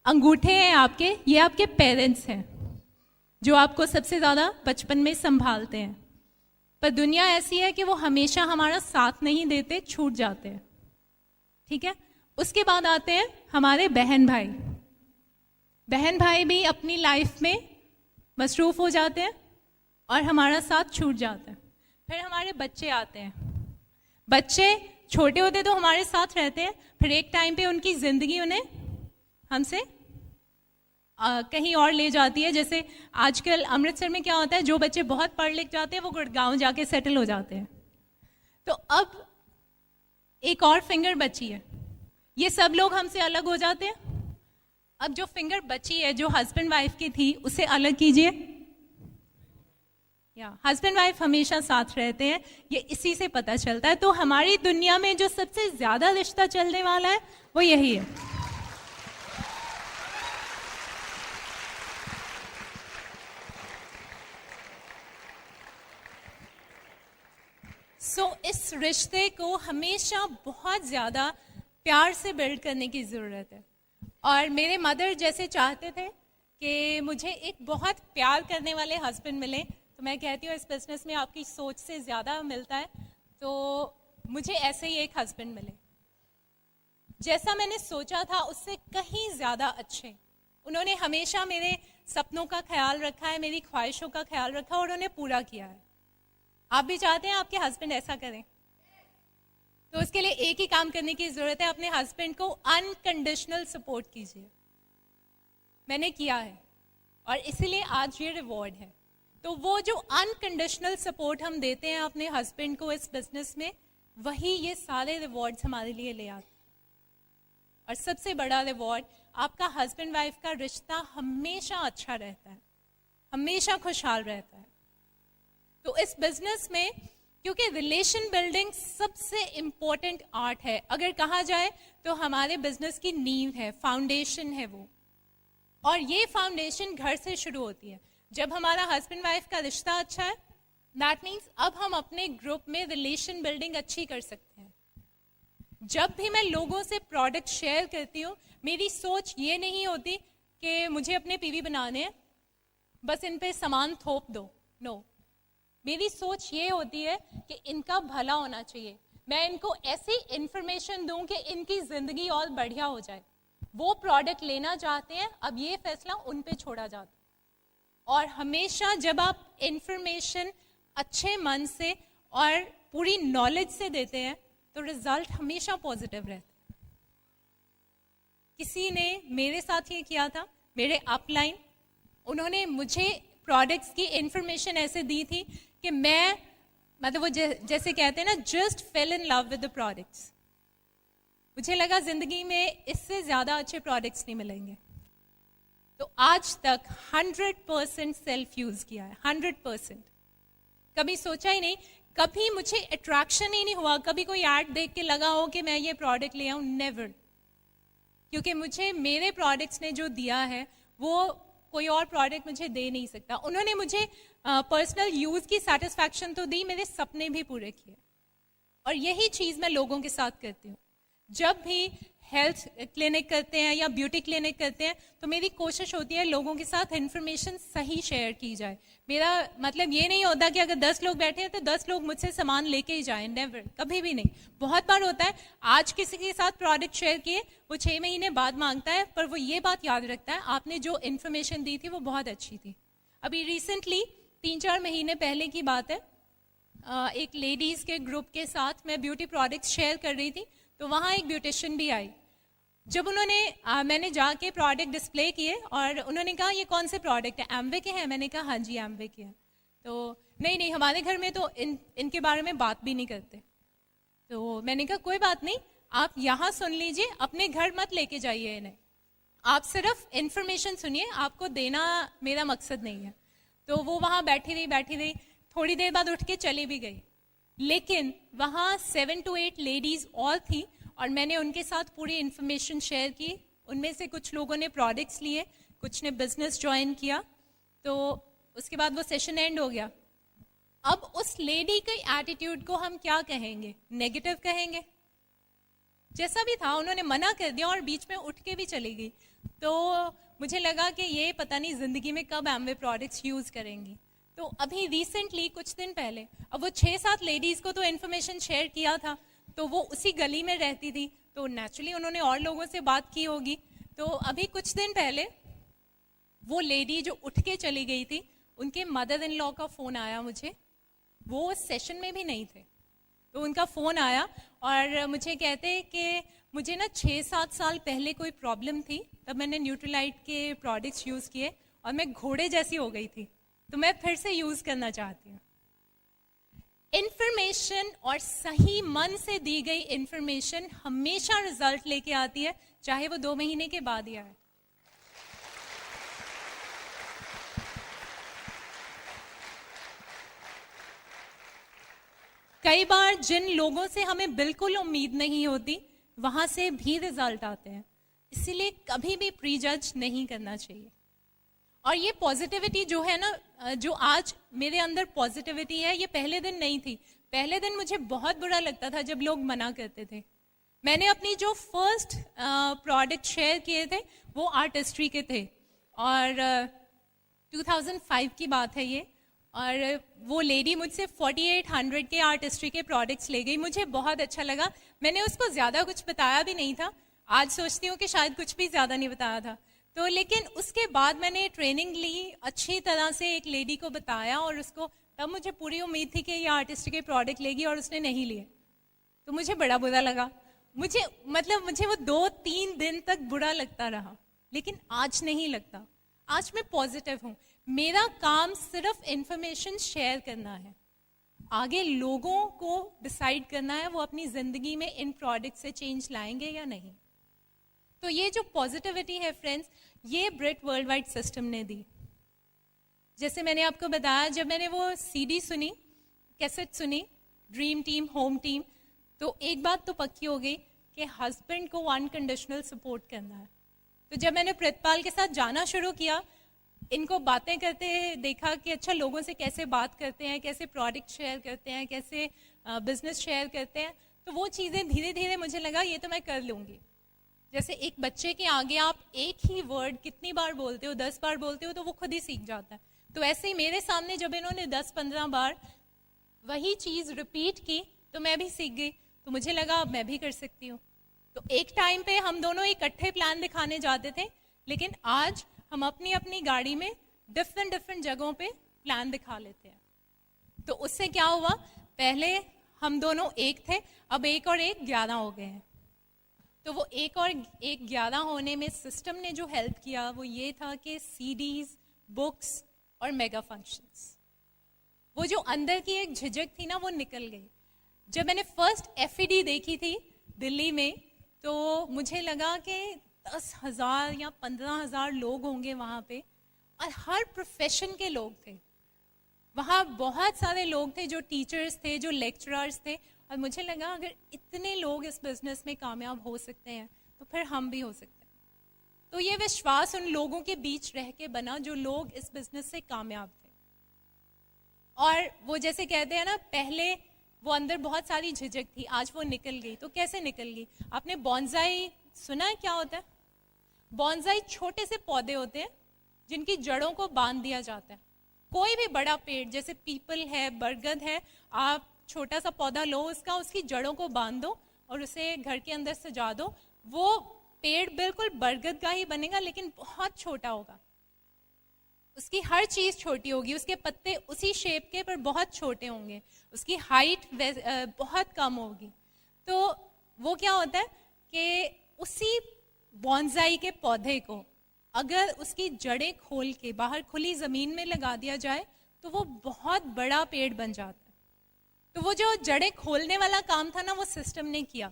अंगूठे हैं आपके, ये आपके पेरेंट्स हैं जो आपको सबसे ज्यादा बचपन में संभालते हैं, पर दुनिया ऐसी है कि वो हमेशा हमारा साथ नहीं देते, छूट जाते हैं, ठीक है। उसके बाद आते हैं हमारे बहन भाई। बहन भाई भी अपनी लाइफ में मसरूफ हो जाते हैं और हमारा साथ छूट जाता है। फिर हमारे बच्चे आते हैं। बच्चे छोटे होते तो हमारे साथ रहते हैं, फिर एक टाइम पे उनकी जिंदगी उन्हें हमसे कहीं और ले जाती है। जैसे आजकल अमृतसर में क्या होता है, जो बच्चे बहुत पढ़ लिख जाते हैं वो गुड़गांव जाके सेटल हो जाते हैं। तो अब एक और फिंगर बची है, ये सब लोग हमसे अलग हो जाते हैं। अब जो फिंगर बची है, जो हस्बैंड वाइफ की थी, उसे अलग कीजिए। या हस्बैंड वाइफ हमेशा साथ रहते हैं, ये इसी से पता चलता है। तो हमारी दुनिया में जो सबसे ज्यादा रिश्ता चलने वाला है वो यही है। इस रिश्ते को हमेशा बहुत ज्यादा प्यार से बिल्ड करने की जरूरत है। और मेरे मदर जैसे चाहते थे कि मुझे एक बहुत प्यार करने वाले हस्बैंड मिले, तो मैं कहती हूँ इस बिजनेस में आपकी सोच से ज्यादा मिलता है। तो मुझे ऐसे ही एक हस्बैंड मिले, जैसा मैंने सोचा था उससे कहीं ज़्यादा अच्छे। उन्होंने हमेशा मेरे सपनों का ख्याल रखा है, मेरी ख्वाहिशों का ख्याल रखा और उन्हें पूरा किया है। आप भी चाहते हैं आपके हस्बैंड ऐसा करें? तो उसके लिए एक ही काम करने की ज़रूरत है, अपने हस्बैंड को अनकंडीशनल सपोर्ट कीजिए। मैंने किया है और इसीलिए आज ये रिवॉर्ड है। तो वो जो अनकंडीशनल सपोर्ट हम देते हैं अपने हस्बैंड को इस बिजनेस में, वही ये सारे रिवॉर्ड्स हमारे लिए ले आते हैं। और सबसे बड़ा रिवॉर्ड, आपका हस्बैंड वाइफ का रिश्ता हमेशा अच्छा रहता है, हमेशा खुशहाल रहता है। तो इस बिजनेस में, क्योंकि रिलेशन बिल्डिंग सबसे इंपॉर्टेंट आर्ट है, अगर कहा जाए तो हमारे बिजनेस की नींव है, फाउंडेशन है वो। और ये फाउंडेशन घर से शुरू होती है। जब हमारा हस्बैंड वाइफ का रिश्ता अच्छा है, दैट मीन्स अब हम अपने ग्रुप में रिलेशन बिल्डिंग अच्छी कर सकते हैं। जब भी मैं लोगों से प्रोडक्ट शेयर करती हूँ, मेरी सोच ये नहीं होती कि मुझे अपने पीवी बनाने हैं, बस इन पे सामान थोप दो। नो, मेरी सोच ये होती है कि इनका भला होना चाहिए। मैं इनको ऐसी इंफॉर्मेशन दूं कि इनकी जिंदगी और बढ़िया हो जाए। वो प्रोडक्ट लेना चाहते हैं, अब ये फैसला उन पे छोड़ा जाता है। और हमेशा जब आप इंफॉर्मेशन अच्छे मन से और पूरी नॉलेज से देते हैं तो रिजल्ट हमेशा पॉजिटिव रहता है। किसी ने मेरे साथ ये किया था, मेरे अपलाइन, उन्होंने मुझे प्रोडक्ट्स की इंफॉर्मेशन ऐसे दी थी कि मैं, मतलब वो जैसे कहते हैं ना, just fail in love with the products. मुझे लगा जिंदगी में इससे ज्यादा अच्छे प्रोडक्ट्स नहीं मिलेंगे। तो आज तक 100% सेल्फ यूज किया है, 100%। कभी सोचा ही नहीं, कभी मुझे अट्रैक्शन ही नहीं हुआ, कभी कोई ऐड देख के लगा हो कि मैं ये प्रोडक्ट ले आऊं, नेवर। क्योंकि मुझे मेरे प्रोडक्ट्स ने जो दिया है वो कोई और प्रोडक्ट मुझे दे नहीं सकता। उन्होंने मुझे पर्सनल यूज की सेटिस्फैक्शन तो दी, मेरे सपने भी पूरे किए। और यही चीज मैं लोगों के साथ करती हूँ। जब भी हेल्थ क्लिनिक करते हैं या ब्यूटी क्लिनिक करते हैं तो मेरी कोशिश होती है लोगों के साथ इंफॉर्मेशन सही शेयर की जाए। मेरा मतलब ये नहीं होता कि अगर 10 लोग बैठे हैं तो 10 लोग मुझसे सामान लेके ही जाएं, नेवर, कभी भी नहीं। बहुत बार होता है आज किसी के साथ प्रोडक्ट शेयर किए, वो 6 महीने बाद मांगता है, पर वो ये बात याद रखता है आपने जो इन्फॉर्मेशन दी थी वो बहुत अच्छी थी। अभी रिसेंटली 3-4 महीने पहले की बात है, एक लेडीज के ग्रुप के साथ मैं ब्यूटी प्रोडक्ट्स शेयर कर रही थी, तो वहाँ एक ब्यूटिशियन भी आई। जब उन्होंने मैंने जाके प्रोडक्ट डिस्प्ले किए और उन्होंने कहा ये कौन से प्रोडक्ट है, एमवे के हैं? मैंने कहा हाँ जी एमवे के हैं। तो नहीं हमारे घर में तो इनके बारे में बात भी नहीं करते। तो मैंने कहा कोई बात नहीं, आप यहाँ सुन लीजिए, अपने घर मत लेके जाइए इन्हें, आप सिर्फ इंफॉर्मेशन सुनिए, आपको देना मेरा मकसद नहीं है। तो वो वहाँ बैठी रही, थोड़ी देर बाद उठ के चली भी गई। लेकिन वहाँ 7 to 8 लेडीज और थी और मैंने उनके साथ पूरी इन्फॉर्मेशन शेयर की। उनमें से कुछ लोगों ने प्रोडक्ट्स लिए, कुछ ने बिजनेस ज्वाइन किया। तो उसके बाद वो सेशन एंड हो गया। अब उस लेडी के एटीट्यूड को हम क्या कहेंगे? नेगेटिव कहेंगे। जैसा भी था उन्होंने मना कर दिया और बीच में उठ के भी चली गई। तो मुझे लगा कि ये पता नहीं जिंदगी में कब एमवे प्रोडक्ट्स यूज करेंगी। तो अभी रिसेंटली कुछ दिन पहले, अब वो 6-7 लेडीज को तो इन्फॉर्मेशन शेयर किया था, तो वो उसी गली में रहती थी, तो नेचुरली उन्होंने और लोगों से बात की होगी। तो अभी कुछ दिन पहले वो लेडी जो उठ के चली गई थी, उनके मदर इन लॉ का फोन आया मुझे। वो सेशन में भी नहीं थे, तो उनका फोन आया और मुझे कहते कि मुझे ना 6-7 साल पहले कोई प्रॉब्लम थी, तब मैंने न्यूट्रीलाइट के प्रोडक्ट्स यूज किए और मैं घोड़े जैसी हो गई थी, तो मैं फिर से यूज करना चाहती हूँ। इंफॉर्मेशन और सही मन से दी गई इंफॉर्मेशन हमेशा रिजल्ट लेके आती है, चाहे वो 2 महीने के बाद ही आए। कई बार जिन लोगों से हमें बिल्कुल उम्मीद नहीं होती, वहां से भी रिजल्ट आते हैं। इसीलिए कभी भी प्रीजज नहीं करना चाहिए। और ये पॉजिटिविटी जो है ना, जो आज मेरे अंदर पॉजिटिविटी है, ये पहले दिन नहीं थी। पहले दिन मुझे बहुत बुरा लगता था जब लोग मना करते थे। मैंने अपनी जो फर्स्ट प्रोडक्ट शेयर किए थे वो आर्टिस्ट्री के थे और 2005 की बात है ये। और वो लेडी मुझसे 4800 के आर्टिस्ट्री के प्रोडक्ट्स ले गई। मुझे बहुत अच्छा लगा। मैंने उसको ज़्यादा कुछ बताया भी नहीं था। आज सोचती हूँ कि शायद कुछ भी ज़्यादा नहीं बताया था। तो लेकिन उसके बाद मैंने ट्रेनिंग ली, अच्छी तरह से एक लेडी को बताया, और उसको तब मुझे पूरी उम्मीद थी कि ये आर्टिस्ट्री के प्रोडक्ट लेगी, और उसने नहीं लिए। तो मुझे बड़ा बुरा लगा। मुझे वो 2-3 दिन तक बुरा लगता रहा, लेकिन आज नहीं लगता। आज मैं पॉजिटिव हूँ। मेरा काम सिर्फ इंफॉर्मेशन शेयर करना है, आगे लोगों को डिसाइड करना है वो अपनी जिंदगी में इन प्रोडक्ट से चेंज लाएंगे या नहीं। तो ये जो पॉजिटिविटी है फ्रेंड्स, ये ब्रिट वर्ल्ड वाइड सिस्टम ने दी। जैसे मैंने आपको बताया, जब मैंने वो सीडी सुनी, कैसेट सुनी, ड्रीम टीम, होम टीम, तो एक बात तो पक्की हो गई कि हस्बैंड को अनकंडीशनल सपोर्ट करना है। तो जब मैंने प्रितपाल के साथ जाना शुरू किया, इनको बातें करते देखा कि अच्छा लोगों से कैसे बात करते हैं, कैसे प्रोडक्ट शेयर करते हैं, कैसे बिजनेस शेयर करते हैं, तो वो चीज़ें धीरे धीरे मुझे लगा ये तो मैं कर लूँगी। जैसे एक बच्चे के आगे आप एक ही वर्ड कितनी बार बोलते हो, 10 बार बोलते हो, तो वो खुद ही सीख जाता है। तो ऐसे ही मेरे सामने जब इन्होंने 10-15 बार वही चीज़ रिपीट की, तो मैं भी सीख गई। तो मुझे लगा अब मैं भी कर सकती हूँ। तो एक टाइम पे हम दोनों इकट्ठे प्लान दिखाने जाते थे, लेकिन आज हम अपनी अपनी गाड़ी में डिफरेंट जगहों पे प्लान दिखा लेते हैं। तो उससे क्या हुआ, पहले हम दोनों एक थे, अब 1 और 1 11 हो गए हैं। तो वो 1 और 1 11 होने में सिस्टम ने जो हेल्प किया वो ये था कि सीडीज, बुक्स और मेगा फंक्शंस, वो जो अंदर की एक झिझक थी ना, वो निकल गई। जब मैंने फर्स्ट एफईडी देखी थी दिल्ली में, तो मुझे लगा कि 10,000 या 15,000 लोग होंगे वहाँ पे, और हर प्रोफेशन के लोग थे वहाँ। बहुत सारे लोग थे जो टीचर्स थे, जो लेक्चरर्स थे, और मुझे लगा अगर इतने लोग इस बिजनेस में कामयाब हो सकते हैं तो फिर हम भी हो सकते हैं। तो ये विश्वास उन लोगों के बीच रह के बना जो लोग इस बिजनेस से कामयाब थे। और वो जैसे कहते हैं ना, पहले वो अंदर बहुत सारी झिझक थी, आज वो निकल गई। तो कैसे निकल गई? आपने बॉन्जाई सुना है क्या होता है? बॉन्जाई छोटे से पौधे होते हैं जिनकी जड़ों को बांध दिया जाता है। कोई भी बड़ा पेड़, जैसे पीपल है, बरगद है, आप छोटा सा पौधा लो, उसकी जड़ों को बांध दो और उसे घर के अंदर सजा दो, वो पेड़ बिल्कुल बरगद का ही बनेगा, लेकिन बहुत छोटा होगा। उसकी हर चीज छोटी होगी, उसके पत्ते उसी शेप के पर बहुत छोटे होंगे, उसकी हाइट बहुत कम होगी। तो वो क्या होता है कि उसी बॉन्जाई के पौधे को अगर उसकी जड़ें खोल के बाहर खुली जमीन में लगा दिया जाए तो वो बहुत बड़ा पेड़ बन जाता है। तो वो जो जड़ें खोलने वाला काम था ना, वो सिस्टम ने किया।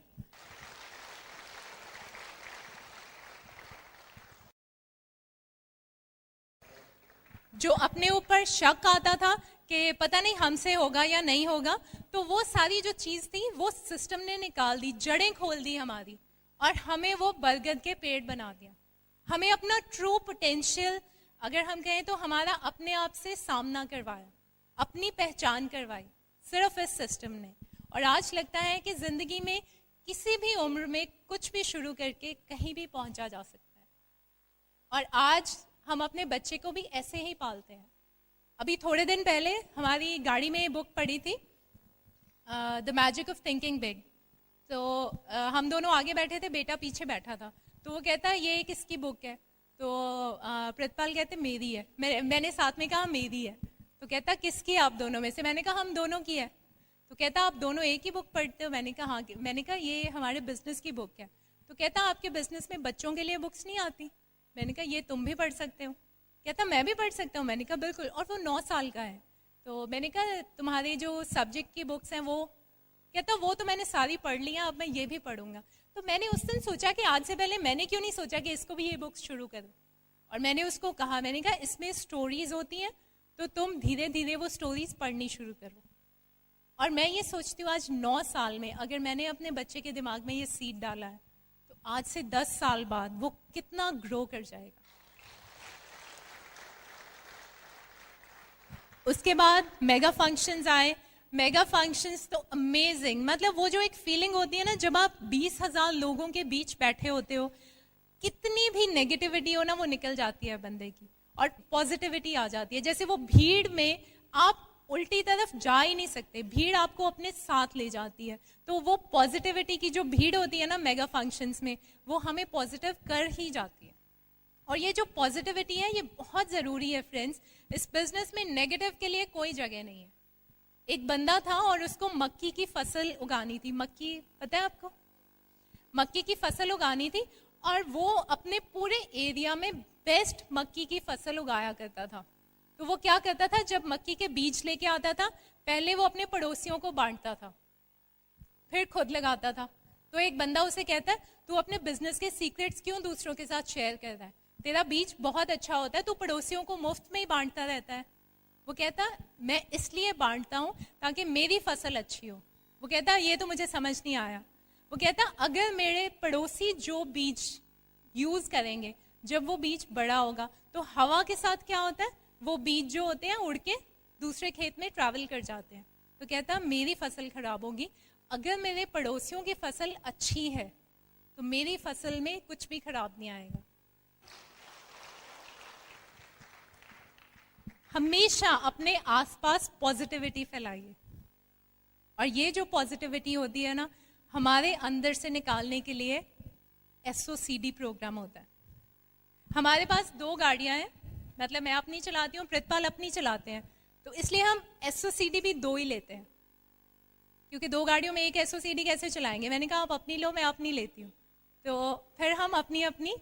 जो अपने ऊपर शक आता था कि पता नहीं हमसे होगा या नहीं होगा, तो वो सारी जो चीज थी वो सिस्टम ने निकाल दी, जड़ें खोल दी हमारी, और हमें वो बरगद के पेड़ बना दिया। हमें अपना ट्रू पोटेंशियल, अगर हम कहें तो हमारा अपने आप से सामना करवाया, अपनी पहचान करवाई सिर्फ इस सिस्टम ने। और आज लगता है कि जिंदगी में किसी भी उम्र में कुछ भी शुरू करके कहीं भी पहुंचा जा सकता है। और आज हम अपने बच्चे को भी ऐसे ही पालते हैं। अभी थोड़े दिन पहले हमारी गाड़ी में बुक पड़ी थी, the magic of thinking big. तो हम दोनों आगे बैठे थे, बेटा पीछे बैठा था। तो वो कहता है ये किसकी बुक है? तो प्रितपाल कहते मेरी है। मैंने साथ में कहा मेरी है। तो कहता किसकी है आप दोनों में से? मैंने कहा हम दोनों की है। तो कहता आप दोनों एक ही बुक पढ़ते हो? मैंने कहा हाँ। मैंने कहा ये हमारे बिजनेस की बुक है। तो कहता आपके बिजनेस में बच्चों के लिए बुक्स नहीं आती? मैंने कहा ये तुम भी पढ़ सकते हो। कहता मैं भी पढ़ सकता हूँ। मैंने कहा बिल्कुल। और वो 9 साल का है। तो मैंने कहा तुम्हारे जो सब्जेक्ट की बुक्स हैं वो? कहता वो तो मैंने सारी पढ़ ली हैं, अब मैं ये भी पढ़ूंगा। तो मैंने उस दिन सोचा कि आज से पहले मैंने क्यों नहीं सोचा कि इसको भी ये बुक्स शुरू करूं। और मैंने उसको कहा, मैंने कहा इसमें स्टोरीज होती हैं, तो तुम धीरे धीरे वो स्टोरीज पढ़नी शुरू करो। और मैं ये सोचती हूँ आज 9 साल में अगर मैंने अपने बच्चे के दिमाग में ये सीड डाला है, तो आज से 10 साल बाद वो कितना ग्रो कर जाएगा। उसके बाद मेगा फंक्शंस आए। मेगा फंक्शंस तो अमेजिंग, मतलब वो जो एक फीलिंग होती है ना, जब आप 20,000 लोगों के बीच बैठे होते हो, कितनी भी नेगेटिविटी हो ना वो निकल जाती है बंदे की, और पॉजिटिविटी आ जाती है। जैसे वो भीड़ में आप उल्टी तरफ जा ही नहीं सकते, भीड़ आपको अपने साथ ले जाती है। तो वो पॉजिटिविटी की जो भीड़ होती है ना मेगा फंक्शंस में, वो हमें पॉजिटिव कर ही जाती है। और ये जो पॉजिटिविटी है ये बहुत ज़रूरी है फ्रेंड्स। इस बिजनेस में नेगेटिव के लिए कोई जगह नहीं है। एक बंदा था और उसको मक्की की फसल उगानी थी। मक्की पता है आपको? मक्की की फसल उगानी थी और वो अपने पूरे एरिया में बेस्ट मक्की की फसल उगाया करता था। तो वो क्या करता था, जब मक्की के बीज लेके आता था पहले वो अपने पड़ोसियों को बांटता था, फिर खुद लगाता था। तो एक बंदा उसे कहता है, तू अपने बिजनेस के सीक्रेट्स क्यों दूसरों के साथ शेयर कर रहा है? तेरा बीज बहुत अच्छा होता है, तू पड़ोसियों को मुफ्त में ही बांटता रहता है। वो कहता है, मैं इसलिए बांटता हूँ ताकि मेरी फसल अच्छी हो। वो कहता है, ये तो मुझे समझ नहीं आया। वो कहता है, अगर मेरे पड़ोसी जो बीज यूज करेंगे, जब वो बीज बड़ा होगा तो हवा के साथ क्या होता है, वो बीज जो होते हैं उड़ के दूसरे खेत में ट्रैवल कर जाते हैं। तो कहता है, मेरी फसल खराब होगी। अगर मेरे पड़ोसियों की फसल अच्छी है तो मेरी फसल में कुछ भी खराब नहीं आएगा। हमेशा अपने आसपास पॉजिटिविटी फैलाइए। और ये जो पॉजिटिविटी होती है ना, हमारे अंदर से निकालने के लिए SOCD प्रोग्राम होता है। हमारे पास 2 गाड़ियां हैं, मतलब मैं अपनी चलाती हूँ, प्रितपाल अपनी चलाते हैं। तो इसलिए हम SOCD भी 2 ही लेते हैं, क्योंकि 2 गाड़ियों में एक SOCD कैसे चलाएंगे। मैंने कहा आप अपनी लो, मैं अपनी लेती हूँ। तो फिर हम अपनी अपनी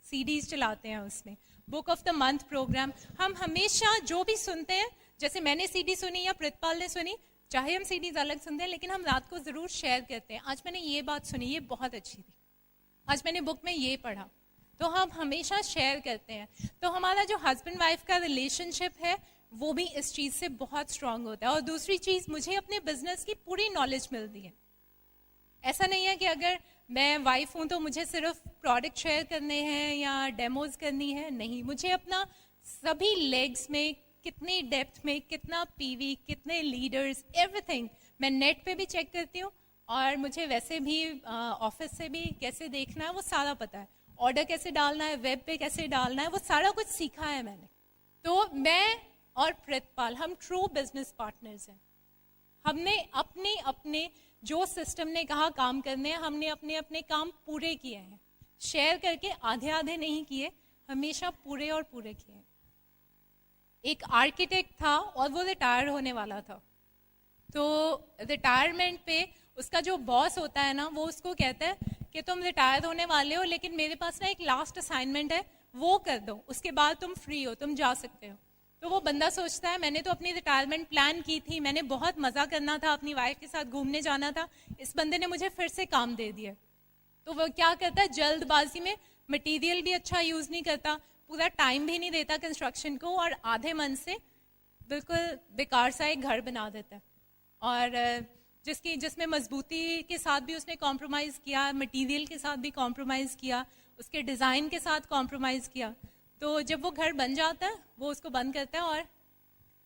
CDs चलाते हैं उसमें। Book of the month programme हम हमेशा जो भी सुनते हैं, जैसे मैंने CD सुनी या प्रितपाल ने सुनी, चाहे हम CDs अलग सुनते हैं लेकिन हम रात को जरूर शेयर करते हैं, आज मैंने ये बात सुनी, ये बहुत अच्छी थी, आज मैंने बुक में ये पढ़ा। तो हम हमेशा शेयर करते हैं। तो हमारा जो हस्बैंड वाइफ का रिलेशनशिप है वो भी इस चीज़ से बहुत स्ट्रांग होता है। और दूसरी चीज़, मुझे अपने बिजनेस की पूरी नॉलेज मिलती है। ऐसा नहीं है कि अगर मैं वाइफ हूँ तो मुझे सिर्फ प्रोडक्ट शेयर करने हैं या डेमोज करनी है, नहीं, मुझे अपना सभी लेग्स में कितनी डेप्थ में कितना PV, कितने लीडर्स, एवरीथिंग मैं नेट पे भी चेक करती हूँ। और मुझे वैसे भी ऑफिस से भी कैसे देखना है वो सारा पता है, ऑर्डर कैसे डालना है, वेब पे कैसे डालना है, वो सारा कुछ सीखा है मैंने। तो मैं और प्रितपाल हम ट्रू बिजनेस पार्टनर्स हैं। हमने अपने अपने जो सिस्टम ने कहा काम करने हैं, हमने अपने अपने काम पूरे किए हैं। शेयर करके आधे आधे नहीं किए, हमेशा पूरे और पूरे किए हैं। एक आर्किटेक्ट था और वो रिटायर होने वाला था। तो रिटायरमेंट पे उसका जो बॉस होता है ना, वो उसको कहता है कि तुम रिटायर होने वाले हो लेकिन मेरे पास ना एक लास्ट असाइनमेंट है, वो कर दो, उसके बाद तुम फ्री हो, तुम जा सकते हो। तो वो बंदा सोचता है, मैंने तो अपनी रिटायरमेंट प्लान की थी, मैंने बहुत मज़ा करना था, अपनी वाइफ के साथ घूमने जाना था, इस बंदे ने मुझे फिर से काम दे दिया। तो वो क्या करता है, जल्दबाजी में मटेरियल भी अच्छा यूज़ नहीं करता, पूरा टाइम भी नहीं देता कंस्ट्रक्शन को, और आधे मन से बिल्कुल बेकार सा एक घर बना देता है। और जिसमें मजबूती के साथ भी उसने कॉम्प्रोमाइज़ किया, मटेरियल के साथ भी कॉम्प्रोमाइज़ किया, उसके डिज़ाइन के साथ कॉम्प्रोमाइज़ किया। तो जब वो घर बन जाता है वो उसको बंद करता है और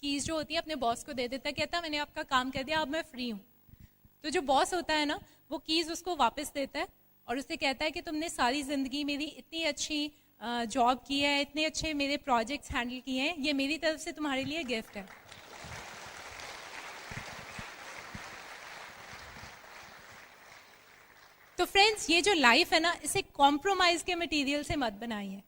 कीज़ जो होती है अपने बॉस को दे देता है, कहता है मैंने आपका काम कर दिया, अब मैं फ्री हूँ। तो जो बॉस होता है ना, वो कीज़ उसको वापस देता है और उससे कहता है कि तुमने सारी ज़िंदगी मेरी इतनी अच्छी जॉब की है, इतने अच्छे मेरे प्रोजेक्ट्स हैंडल किए हैं, ये मेरी तरफ से तुम्हारे लिए गिफ्ट है। तो फ्रेंड्स, ये जो लाइफ है ना, इसे कॉम्प्रोमाइज़ के मटेरियल से मत बनाइए।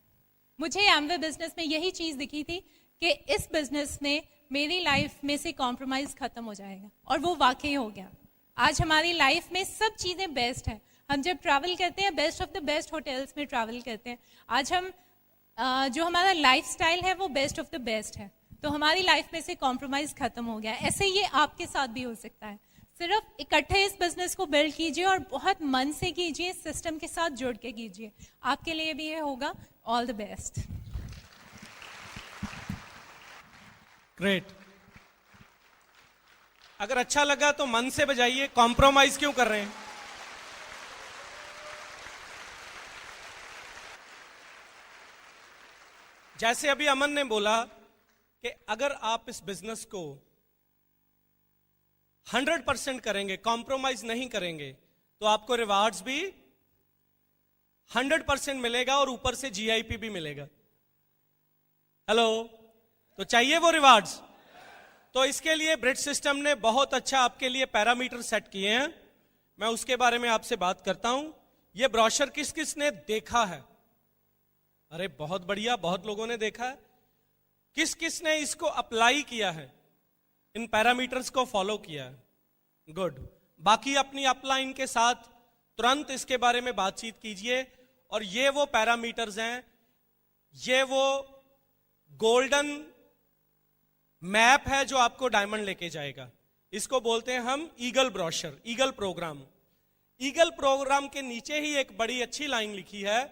मुझे एमवे बिजनेस में यही चीज़ दिखी थी कि इस बिजनेस में मेरी लाइफ में से कॉम्प्रोमाइज़ खत्म हो जाएगा, और वो वाकई हो गया। आज हमारी लाइफ में सब चीज़ें बेस्ट हैं। हम जब ट्रैवल करते हैं, best of the best hotels में ट्रैवल करते हैं। आज हम जो हमारा लाइफस्टाइल है वो बेस्ट ऑफ द बेस्ट है। तो हमारी लाइफ में से कॉम्प्रोमाइज़ खत्म हो गया। ऐसे ये आपके साथ भी हो सकता है। सिर्फ इकट्ठे इस बिजनेस को बिल्ड कीजिए और बहुत मन से कीजिए, सिस्टम के साथ जुड़ के कीजिए, आपके लिए भी ये होगा। All the best. ग्रेट। अगर अच्छा लगा तो मन से बजाइए, कॉम्प्रोमाइज क्यों कर रहे हैं? जैसे अभी अमन ने बोला कि अगर आप इस बिजनेस को 100% करेंगे, कॉम्प्रोमाइज नहीं करेंगे, तो आपको रिवार्ड्स भी 100% मिलेगा और ऊपर से GIP भी मिलेगा। हेलो, तो चाहिए वो रिवार्ड्स? तो इसके लिए ब्रिज सिस्टम ने बहुत अच्छा आपके लिए पैरामीटर सेट किए हैं, मैं उसके बारे में आपसे बात करता हूं। ये ब्रोशर किस किस ने देखा है? अरे बहुत बढ़िया, बहुत लोगों ने देखा है। किस किस ने इसको अप्लाई किया है, इन पैरामीटर्स को फॉलो किया है? गुड। बाकी अपनी अपलाइन के साथ तुरंत इसके बारे में बातचीत कीजिए। और ये वो पैरामीटर्स हैं, ये वो गोल्डन मैप है जो आपको डायमंड लेके जाएगा। इसको बोलते हैं हम eagle brochure, eagle programme. Eagle programme के नीचे ही एक बड़ी अच्छी लाइन लिखी है,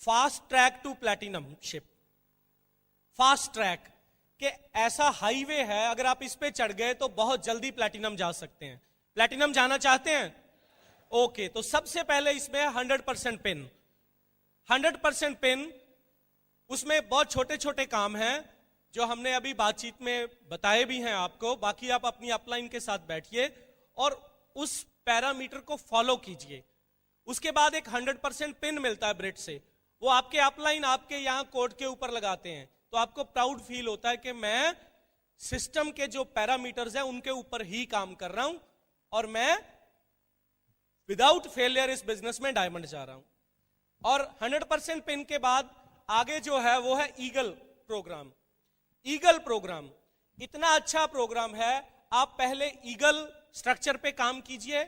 fast track to platinum ship. Fast track के ऐसा हाईवे है, अगर आप इस पे चढ़ गए तो बहुत जल्दी प्लैटिनम जा सकते हैं। प्लैटिनम जाना चाहते हैं? ओके, तो सबसे पहले इसमें 100% पिन। 100% पिन, उसमें बहुत छोटे छोटे काम हैं जो हमने अभी बातचीत में बताए भी हैं आपको। बाकी आप अपनी अपलाइन के साथ बैठिए और उस पैरामीटर को फॉलो कीजिए। उसके बाद एक 100% पिन मिलता है ब्रिज से, वो आपके अपलाइन आपके यहां कोड के ऊपर लगाते हैं, तो आपको प्राउड फील होता है कि मैं सिस्टम के जो पैरामीटर्स हैं उनके ऊपर ही काम कर रहा हूं और मैं विदाउट फेलियर इस बिजनेस में डायमंड जा रहा हूं। और 100% पिन के बाद आगे जो है वो है ईगल प्रोग्राम। ईगल प्रोग्राम इतना अच्छा प्रोग्राम है, आप पहले ईगल स्ट्रक्चर पे काम कीजिए।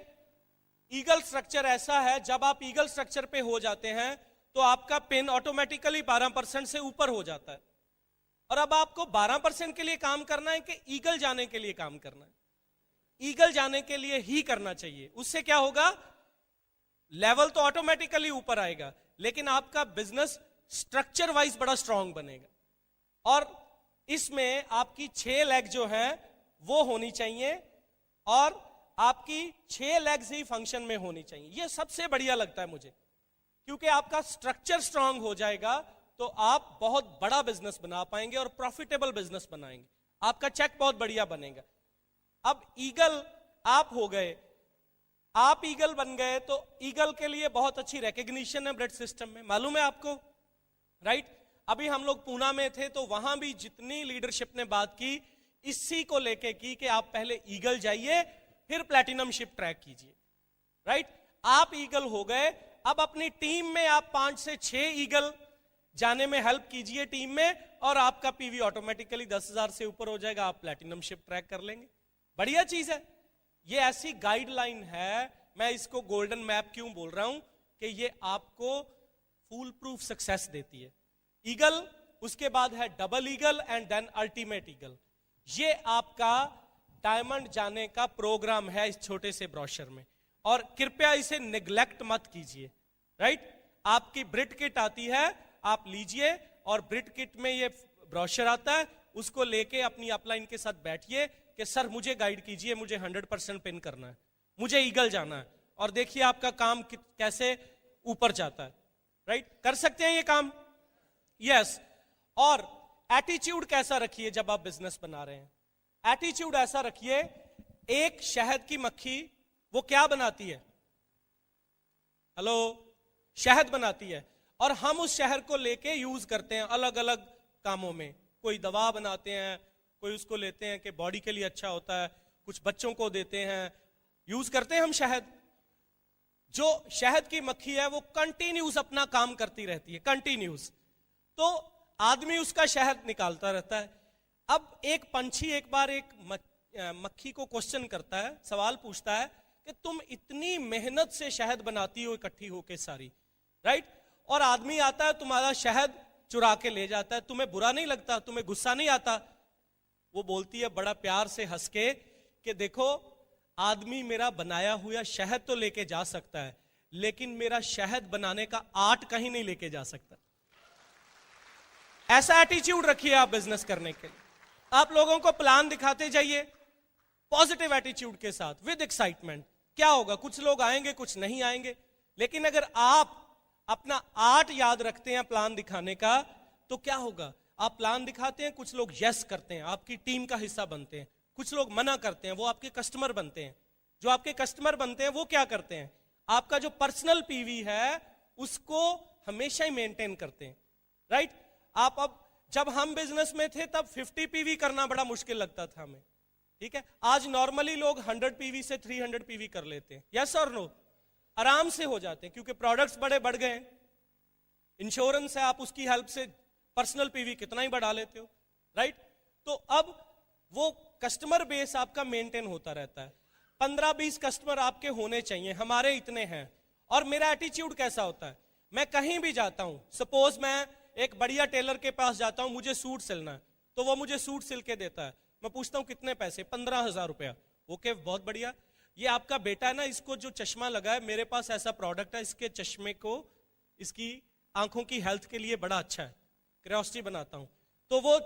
ईगल स्ट्रक्चर ऐसा है, जब आप ईगल स्ट्रक्चर पे हो जाते हैं तो आपका पिन ऑटोमेटिकली 12% से ऊपर हो जाता है। और अब आपको 12% के लिए काम करना है कि ईगल जाने के लिए काम करना है? ईगल जाने के लिए ही करना चाहिए। उससे क्या होगा, लेवल तो ऑटोमेटिकली ऊपर आएगा, लेकिन आपका बिजनेस स्ट्रक्चर वाइज बड़ा स्ट्रांग बनेगा। और इसमें आपकी 6 लेग जो है वो होनी चाहिए और आपकी 6 लेग्स ही फंक्शन में होनी चाहिए। ये सबसे बढ़िया लगता है मुझे, क्योंकि आपका स्ट्रक्चर स्ट्रांग हो जाएगा तो आप बहुत बड़ा बिजनेस बना पाएंगे और प्रॉफिटेबल बिजनेस बनाएंगे, आपका चेक बहुत बढ़िया बनेगा। अब ईगल आप हो गए, आप ईगल बन गए तो ईगल के लिए बहुत अच्छी रिकग्निशन है ब्रिज सिस्टम में, मालूम है आपको, राइट? अभी हम लोग पूना में थे तो वहां भी जितनी लीडरशिप ने बात की इसी को लेके की कि आप पहले ईगल जाइए फिर प्लैटिनम शिप ट्रैक कीजिए, राइट? आप ईगल हो गए, अब अपनी टीम में आप 5 से 6 ईगल जाने में हेल्प कीजिए टीम में, और आपका पीवी ऑटोमेटिकली 10,000 से ऊपर हो जाएगा, आप प्लैटिनम शिप ट्रैक कर लेंगे। बढ़िया चीज है, ये ऐसी गाइडलाइन है। मैं इसको गोल्डन मैप क्यों बोल रहा हूं कि ये आपको फूल प्रूफ सक्सेस देती है। ईगल, उसके बाद है double eagle and then ultimate eagle. ये आपका डायमंड जाने का प्रोग्राम है इस छोटे से ब्रोशर में, और कृपया इसे निग्लेक्ट मत कीजिए, राइट? आपकी ब्रिट किट आती है, आप लीजिए, और ब्रिट किट में ये ब्रोशर आता है, उसको लेके अपनी अपलाइन के साथ बैठिए कि सर मुझे गाइड कीजिए, मुझे 100% पिन करना है, मुझे ईगल जाना है, और देखिए आपका काम कैसे ऊपर जाता है, राइट? कर सकते हैं ये काम? यस। और एटीट्यूड कैसा रखिए जब आप बिजनेस बना रहे हैं? एटीट्यूड ऐसा रखिए, एक शहद की मक्खी वो क्या बनाती है? हेलो, शहद बनाती है, और हम उस शहद को लेके यूज करते हैं अलग अलग कामों में। कोई दवा बनाते हैं, कोई उसको लेते हैं कि बॉडी के लिए अच्छा होता है, कुछ बच्चों को देते हैं, यूज करते हैं हम शहद। जो शहद की मक्खी है वो कंटिन्यूस अपना काम करती रहती है, कंटिन्यूस, तो आदमी उसका शहद निकालता रहता है। अब एक पंछी एक बार एक मक्खी को क्वेश्चन करता है, सवाल पूछता है कि तुम इतनी मेहनत से शहद बनाती हो इकट्ठी होके सारी, राइट? और आदमी आता है तुम्हारा शहद चुरा के ले जाता है, तुम्हें बुरा नहीं लगता, तुम्हें गुस्सा नहीं आता? वो बोलती है बड़ा प्यार से हंस के कि देखो, आदमी मेरा बनाया हुआ शहद तो लेके जा सकता है, लेकिन मेरा शहद बनाने का आर्ट कहीं नहीं लेके जा सकता। ऐसा एटीट्यूड रखिए आप बिजनेस करने के लिए। आप लोगों को प्लान दिखाते जाइए पॉजिटिव एटीट्यूड के साथ, विद एक्साइटमेंट। क्या होगा, कुछ लोग आएंगे, कुछ नहीं आएंगे, लेकिन अगर आप अपना आर्ट याद रखते हैं प्लान दिखाने का, तो क्या होगा, आप प्लान दिखाते हैं, कुछ लोग यस करते हैं, आपकी टीम का हिस्सा बनते हैं, कुछ लोग मना करते हैं, वो आपके कस्टमर बनते हैं। जो आपके कस्टमर बनते हैं वो क्या करते हैं, आपका जो पर्सनल पीवी है उसको हमेशा ही मेंटेन करते हैं, राइट? आप अब जब हम बिजनेस में थे तब 50 पीवी करना बड़ा मुश्किल लगता था हमें, ठीक है। आज नॉर्मली लोग 100 पीवी से 300 पीवी कर लेते हैं, यस और नो, आराम से हो जाते हैं, क्योंकि प्रोडक्ट्स बड़े बढ़ गए हैं। इंश्योरेंस है, आप उसकी हेल्प से पर्सनल पीवी कितना ही बढ़ा लेते हो, राइट। तो अब वो कस्टमर बेस आपका मेंटेन होता रहता है। 15-20 कस्टमर आपके होने चाहिए, हमारे इतने हैं। और मेरा एटीट्यूड कैसा होता है, मैं कहीं भी जाता हूं, सपोज मैं एक बढ़िया टेलर के पास जाता हूं, मुझे सूट सिलना है, तो वो मुझे सूट सिल के देता है। मैं पूछता हूं कितने पैसे, 15,000 रुपया। ओके, बहुत बढ़िया। ये आपका बेटा है ना, इसको जो चश्मा लगा है, मेरे पास ऐसा प्रोडक्ट है, इसके चश्मे को, इसकी आंखों की हेल्थ के लिए बड़ा अच्छा है, क्यूरियोसिटी बनाता हूं। तो वो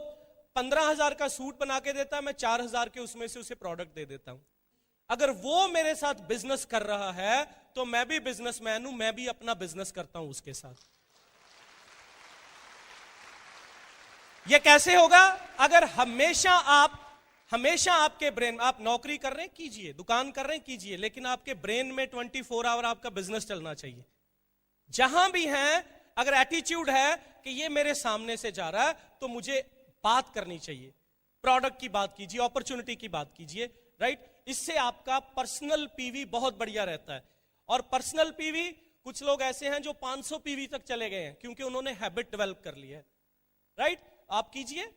15,000 का सूट बना के देता है, मैं 4,000 के उसमें से उसे प्रोडक्ट दे देता हूं। अगर वो मेरे साथ बिजनेस कर रहा है तो मैं भी बिजनेसमैन हूं, मैं भी अपना बिजनेस करता हूं उसके साथ। ये कैसे होगा? अगर हमेशा आपके ब्रेन, आप नौकरी कर रहे हैं कीजिए, दुकान कर रहे हैं कीजिए, लेकिन आपके ब्रेन में 24 आवर आपका बिजनेस चलना चाहिए। जहां भी हैं, अगर एटीट्यूड है कि ये मेरे सामने से जा रहा है तो मुझे बात करनी चाहिए, प्रोडक्ट की बात कीजिए, अपॉर्चुनिटी की बात कीजिए, राइट। इससे आपका पर्सनल पीवी बहुत बढ़िया रहता है। और पर्सनल पीवी, कुछ लोग ऐसे हैं जो 500 पीवी तक चले गए हैं, क्योंकि उन्होंने हैबिट डेवलप कर ली है, राइट। आप कीजिए,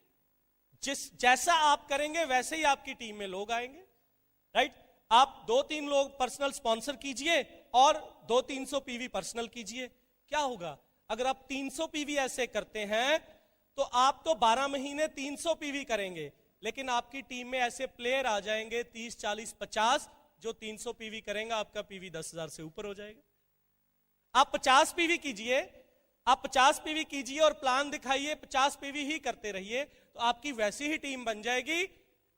जैसा आप करेंगे वैसे ही आपकी टीम में लोग आएंगे, राइट। आप 2-3 लोग पर्सनल स्पॉन्सर कीजिए और 200-300 पीवी पर्सनल कीजिए। क्या होगा अगर आप 300 पीवी ऐसे करते हैं तो आप तो 12 महीने 300 पीवी करेंगे, लेकिन आपकी टीम में ऐसे प्लेयर आ जाएंगे 30, 40, 50 जो 300 पीवी करेंगे, आपका पीवी 10,000 से ऊपर हो जाएगा। आप 50 पीवी कीजिए, आप 50 पीवी कीजिए और प्लान दिखाइए, 50 पीवी ही करते रहिए, तो आपकी वैसी ही टीम बन जाएगी।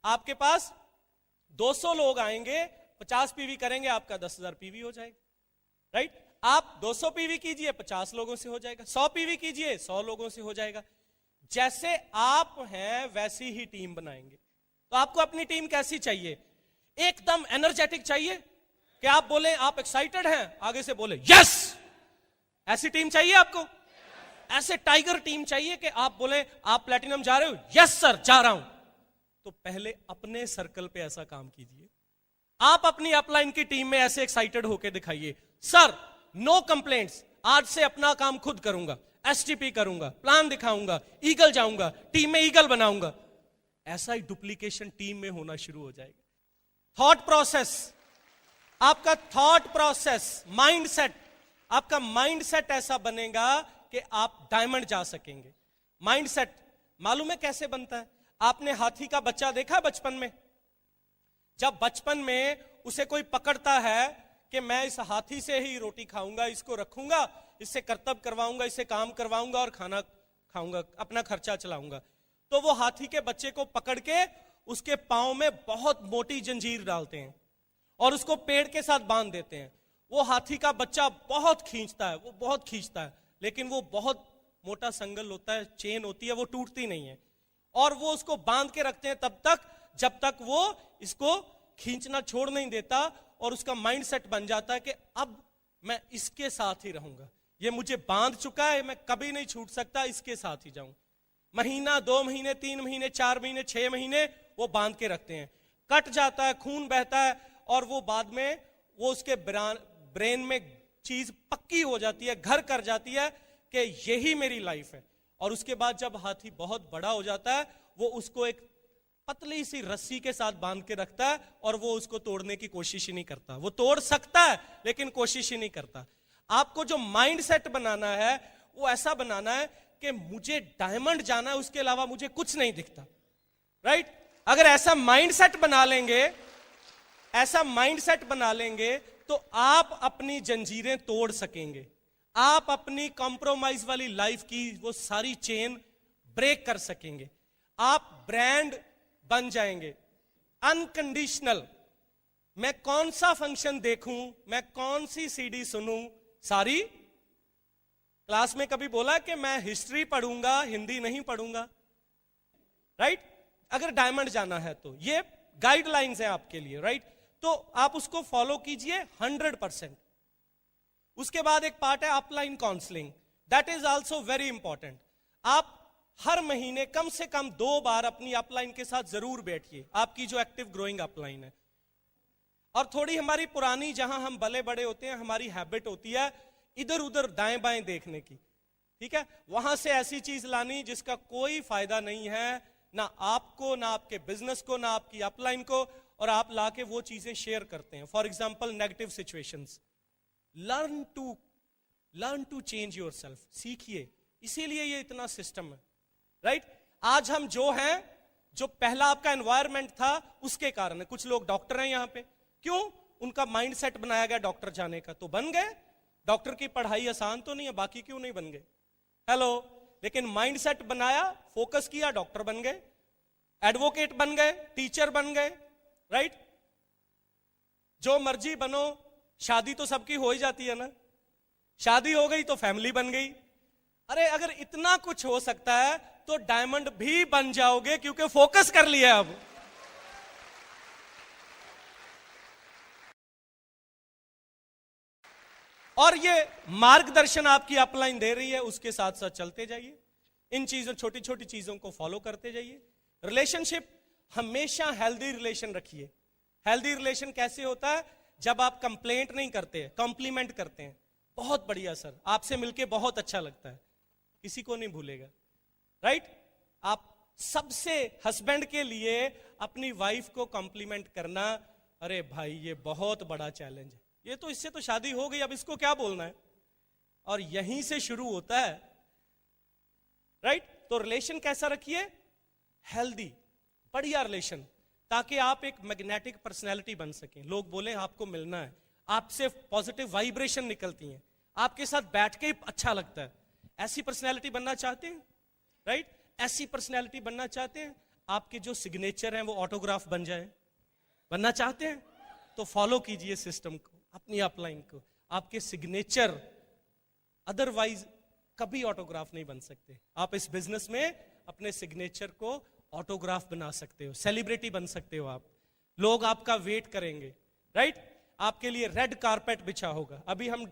आपके पास 200 लोग आएंगे, 50 पीवी करेंगे, आपका 10,000 पीवी हो जाएगा, राइट। आप 200 पीवी कीजिए, 50 लोगों से हो जाएगा। 100 पीवी कीजिए, 100 लोगों से हो जाएगा। जैसे आप हैं वैसी ही टीम बनाएंगे। तो आपको अपनी टीम कैसी चाहिए? एकदम एनर्जेटिक चाहिए कि आप बोले, आप एक्साइटेड हैं, आगे से बोले यस, ऐसी टीम चाहिए आपको? ऐसे टाइगर टीम चाहिए कि आप बोले, आप प्लैटिनम जा रहे हो, यस सर जा रहा हूं। तो पहले अपने सर्कल पे ऐसा काम कीजिए। आप अपनी अपलाइन की टीम में ऐसे एक्साइटेड होकर दिखाइए, सर नो कंप्लेंट्स, आज से अपना काम खुद करूंगा, एसटीपी करूंगा, प्लान दिखाऊंगा, ईगल जाऊंगा, टीम में ईगल बनाऊंगा। ऐसा ही डुप्लीकेशन टीम में होना शुरू हो जाएगा। थॉट प्रोसेस, आपका थॉट प्रोसेस, माइंडसेट, आपका माइंडसेट ऐसा बनेगा कि आप डायमंड जा सकेंगे। माइंडसेट मालूम है कैसे बनता है? आपने हाथी का बच्चा देखा बचपन में? जब बचपन में उसे कोई पकड़ता है कि मैं इस हाथी से ही रोटी खाऊंगा, इसको रखूंगा, इससे कर्तव्य करवाऊंगा, इससे काम करवाऊंगा और खाना खाऊंगा, अपना खर्चा चलाऊंगा, तो वो हाथी के बच्चे को पकड़ के उसके पांव में बहुत मोटी जंजीर डालते हैं और उसको पेड़ के साथ बांध देते हैं। वो हाथी का बच्चा बहुत खींचता है, वो बहुत खींचता है, लेकिन वो बहुत मोटा संगल होता है, चेन होती है, वो टूटती नहीं है। और वो उसको बांध के रखते हैं तब तक जब तक वो इसको खींचना छोड़ नहीं देता, और उसका माइंडसेट बन जाता है कि अब मैं इसके साथ ही रहूंगा, ये मुझे बांध चुका है, मैं कभी नहीं छूट सकता, इसके साथ ही जाऊं। महीना, 2 महीने, 3 महीने, 4 महीने, 6 महीने वो बांध के रखते हैं, कट जाता है, खून बहता है, और वो बाद में वो उसके ब्रेन में चीज पक्की हो जाती है, घर कर जाती है कि यही मेरी लाइफ है। और उसके बाद जब हाथी बहुत बड़ा हो जाता है, वो उसको एक पतली सी रस्सी के साथ बांध के रखता है और वो उसको तोड़ने की कोशिश ही नहीं करता। वो तोड़ सकता है लेकिन कोशिश ही नहीं करता। आपको जो माइंड सेट बनाना है वो ऐसा बनाना है कि मुझे डायमंड जाना है, उसके अलावा मुझे कुछ नहीं दिखता, राइट। अगर ऐसा माइंड सेट बना लेंगे, ऐसा माइंड सेट बना लेंगे तो आप अपनी जंजीरें तोड़ सकेंगे, आप अपनी कॉम्प्रोमाइज वाली लाइफ की वो सारी चेन ब्रेक कर सकेंगे, आप ब्रांड बन जाएंगे। अनकंडीशनल, मैं कौन सा फंक्शन देखूं, मैं कौन सी सीडी सुनूं, सारी। क्लास में कभी बोला कि मैं हिस्ट्री पढ़ूंगा, हिंदी नहीं पढ़ूंगा, राइट। अगर डायमंड जाना है तो ये गाइडलाइंस है आपके लिए, राइट। तो आप उसको फॉलो कीजिए 100%। उसके बाद एक पार्ट है upline counselling, that is also very important. आप हर महीने कम से कम 2 बार अपनी अपलाइन के साथ जरूर बैठिए, आपकी जो एक्टिव ग्रोइंग अपलाइन है। और थोड़ी हमारी पुरानी, जहां हम बले बड़े होते हैं, हमारी हैबिट होती है इधर उधर दाएं बाएं देखने की, ठीक है, वहां से ऐसी चीज लानी जिसका कोई फायदा नहीं है, ना आपको, ना आपके बिजनेस को, ना आपकी अपलाइन को, और आप लाके वो चीजें शेयर करते हैं। For example negative situations, learn to change yourself, सीखिए। इसीलिए ये इतना सिस्टम है, राइट? आज हम जो हैं, जो पहला आपका एनवायरमेंट था उसके कारण है। कुछ लोग डॉक्टर हैं यहां पे, क्यों? उनका माइंडसेट बनाया गया डॉक्टर जाने का, तो बन गए। डॉक्टर की पढ़ाई आसान तो नहीं है, बाकी क्यों नहीं बन गए? हेलो, लेकिन माइंडसेट बनाया, फोकस किया, डॉक्टर बन गए, एडवोकेट बन गए, टीचर बन गए, राइट? जो मर्जी बनो, शादी तो सबकी हो ही जाती है ना, शादी हो गई तो फैमिली बन गई। अरे अगर इतना कुछ हो सकता है तो डायमंड भी बन जाओगे, क्योंकि फोकस कर लिया अब। और ये मार्गदर्शन आपकी अपलाइन दे रही है, उसके साथ साथ चलते जाइए, इन चीजों, छोटी छोटी चीजों को फॉलो करते जाइए। रिलेशनशिप, हमेशा हेल्दी रिलेशन रखिए। हेल्दी रिलेशन कैसे होता है? जब आप कंप्लेंट नहीं करते, कॉम्प्लीमेंट करते हैं। बहुत बढ़िया सर, आपसे मिलके बहुत अच्छा लगता है, किसी को नहीं भूलेगा, राइट? आप सबसे, हस्बैंड के लिए अपनी वाइफ को कॉम्प्लीमेंट करना, अरे भाई ये बहुत बड़ा चैलेंज है। ये तो, इससे तो शादी हो गई, अब इसको क्या बोलना है? और यहीं से शुरू होता है, राइट? तो रिलेशन कैसा रखिए? हेल्दी, बढ़िया रिलेशन, ताकि आप एक मैग्नेटिक पर्सनैलिटी बन सकें। लोग बोले आपको मिलना है, आपसे पॉजिटिव वाइब्रेशन निकलती हैं, आपके साथ बैठ के अच्छा लगता है। ऐसी पर्सनैलिटी बनना चाहते हैं, राइट? ऐसी पर्सनैलिटी बनना चाहते हैं, आपके जो सिग्नेचर हैं वो ऑटोग्राफ बन जाए, बनना चाहते हैं तो फॉलो कीजिए सिस्टम को, अपनी अपलाइन को। आपके सिग्नेचर, अदरवाइज कभी ऑटोग्राफ नहीं बन सकते। आप इस बिजनेस में अपने सिग्नेचर को ऑटोग्राफ बना सकते हो, सेलिब्रिटी बन सकते हो आप। लोग आपका वेट करेंगे, राइट? आपके लिए रेड कारपेट बिछा होगा। अभी हम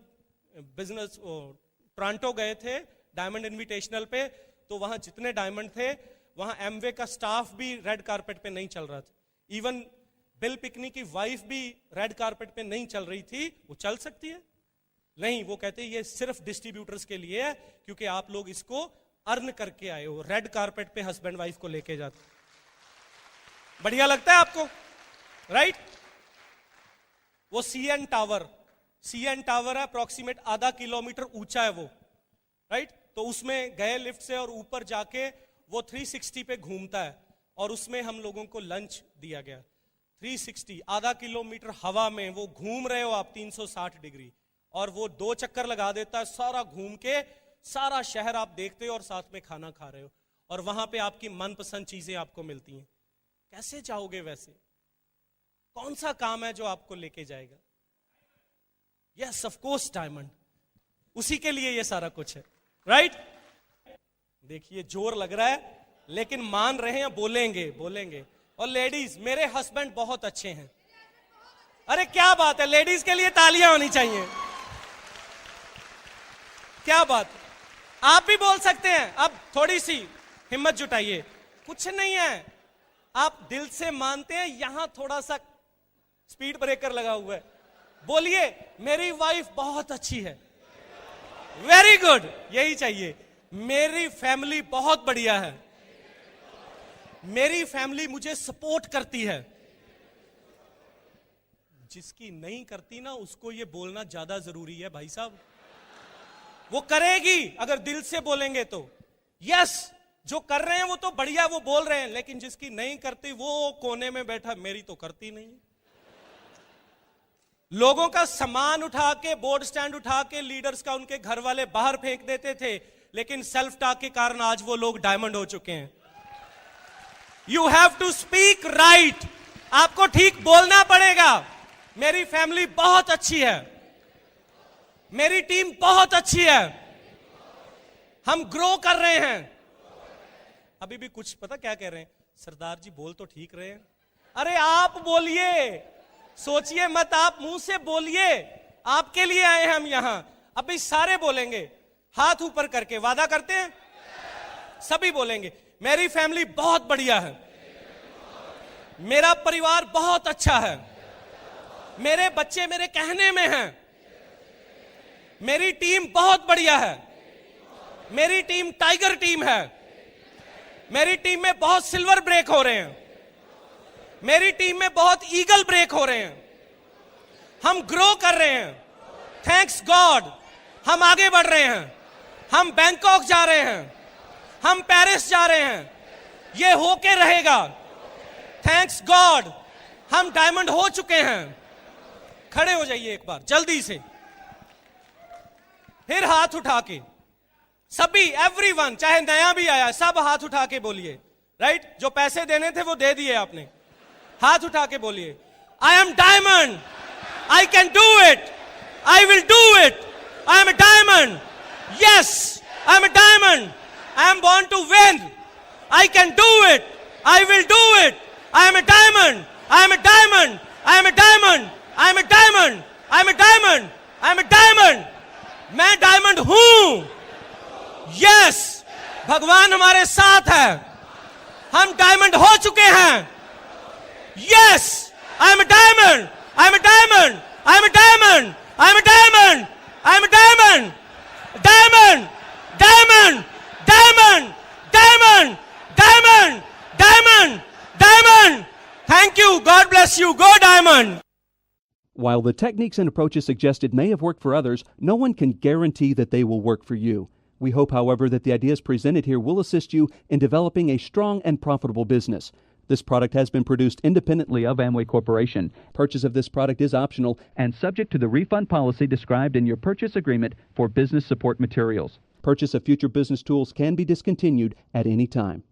बिजनेस टोरंटो गए थे डायमंड इनविटेशनल पे, तो वहां जितने डायमंड थे, वहां एमवे का स्टाफ भी रेड कारपेट पे नहीं चल रहा था। इवन बिल पिकनी की वाइफ भी रेड कारपेट पे नहीं चल रही थी। वो चल सकती है? नहीं, वो कहते हैं ये सिर्फ डिस्ट्रीब्यूटर्स के लिए है, क्योंकि आप लोग इसको अर्न करके आए हो। रेड कारपेट पे हस्बैंड वाइफ को लेके जाते, बढ़िया लगता है आपको, राइट? वो सीएन टावर है, अप्रोक्सीमेट आधा किलोमीटर ऊंचा है वो, राइट? तो उसमें गए लिफ्ट से, और ऊपर जाके वो 360 पे घूमता है, और उसमें हम लोगों को लंच दिया गया। 360, आधा किलोमीटर हवा में वो घूम रहे हो आप 360 डिग्री, और वो 2 चक्कर लगा देता है, सारा घूम के सारा शहर आप देखते हो, और साथ में खाना खा रहे हो, और वहां पे आपकी मनपसंद चीजें आपको मिलती हैं। कैसे चाहोगे वैसे? कौन सा काम है जो आपको लेके जाएगा? यस, ऑफ कोर्स डायमंड, उसी के लिए ये सारा कुछ है, राइट? देखिए जोर लग रहा है, लेकिन मान रहे हैं, बोलेंगे। और लेडीज, मेरे हस्बैंड बहुत अच्छे हैं। अरे क्या बात है, लेडीज के लिए तालियां होनी चाहिए। क्या बात, आप भी बोल सकते हैं। अब थोड़ी सी हिम्मत जुटाइए, कुछ नहीं है, आप दिल से मानते हैं। यहां थोड़ा सा स्पीड ब्रेकर लगा हुआ है, बोलिए मेरी वाइफ बहुत अच्छी है। वेरी गुड, यही चाहिए। मेरी फैमिली बहुत बढ़िया है, मेरी फैमिली मुझे सपोर्ट करती है। जिसकी नहीं करती ना, उसको ये बोलना ज्यादा जरूरी है भाई साहब। वो करेगी अगर दिल से बोलेंगे तो। यस, जो कर रहे हैं वो तो बढ़िया, वो बोल रहे हैं, लेकिन जिसकी नहीं करती वो कोने में बैठा, मेरी तो करती नहीं। लोगों का सामान उठा के, बोर्ड स्टैंड उठा के लीडर्स का उनके घर वाले बाहर फेंक देते थे, लेकिन सेल्फ टॉक के कारण आज वो लोग डायमंड हो चुके हैं। You have to speak right, आपको ठीक बोलना पड़ेगा। मेरी फैमिली बहुत अच्छी है, मेरी टीम बहुत अच्छी है, हम ग्रो कर रहे हैं। अभी भी कुछ पता क्या कह रहे हैं? सरदार जी बोल तो ठीक रहे हैं। अरे आप बोलिए, सोचिए मत, आप मुंह से बोलिए, आपके लिए आए हैं हम यहां। अभी सारे बोलेंगे, हाथ ऊपर करके वादा करते हैं। सभी बोलेंगे मेरी फैमिली बहुत बढ़िया है, मेरा परिवार बहुत अच्छा है, मेरे बच्चे मेरे कहने में हैं, मेरी टीम बहुत बढ़िया है, मेरी टीम टाइगर टीम है, मेरी टीम में बहुत सिल्वर ब्रेक हो रहे हैं, मेरी टीम में बहुत ईगल ब्रेक हो रहे हैं, हम ग्रो कर रहे हैं, थैंक्स गॉड हम आगे बढ़ रहे हैं, हम बैंकॉक जा रहे हैं, हम पेरिस जा रहे हैं, ये होके रहेगा, थैंक्स गॉड हम डायमंड हो चुके हैं। खड़े हो जाइए एक बार जल्दी से, फिर हाथ उठा के सभी, एवरीवन, चाहे नया भी आया, सब हाथ उठा के बोलिए, राइट? जो पैसे देने थे वो दे दिए आपने, हाथ उठा के बोलिए, I am diamond, I can do it, I will do it, I am a diamond, yes I am a diamond, I am born to win, I can do it, I will do it, I am a diamond, I am a diamond, I am a diamond, I am a diamond, I am a diamond, I am a diamond, मैं डायमंड हूं, यस भगवान हमारे साथ है, हम डायमंड हो चुके हैं, yes I am a diamond, I am a diamond, I am a diamond, I am a diamond, I am a diamond, diamond, diamond, diamond, diamond, diamond, diamond, diamond, thank you, God bless you, go diamond. While the techniques and approaches suggested may have worked for others, no one can guarantee that they will work for you. We hope, however, that the ideas presented here will assist you in developing a strong and profitable business. This product has been produced independently of Amway Corporation. Purchase of this product is optional and subject to the refund policy described in your purchase agreement for business support materials. Purchase of future business tools can be discontinued at any time.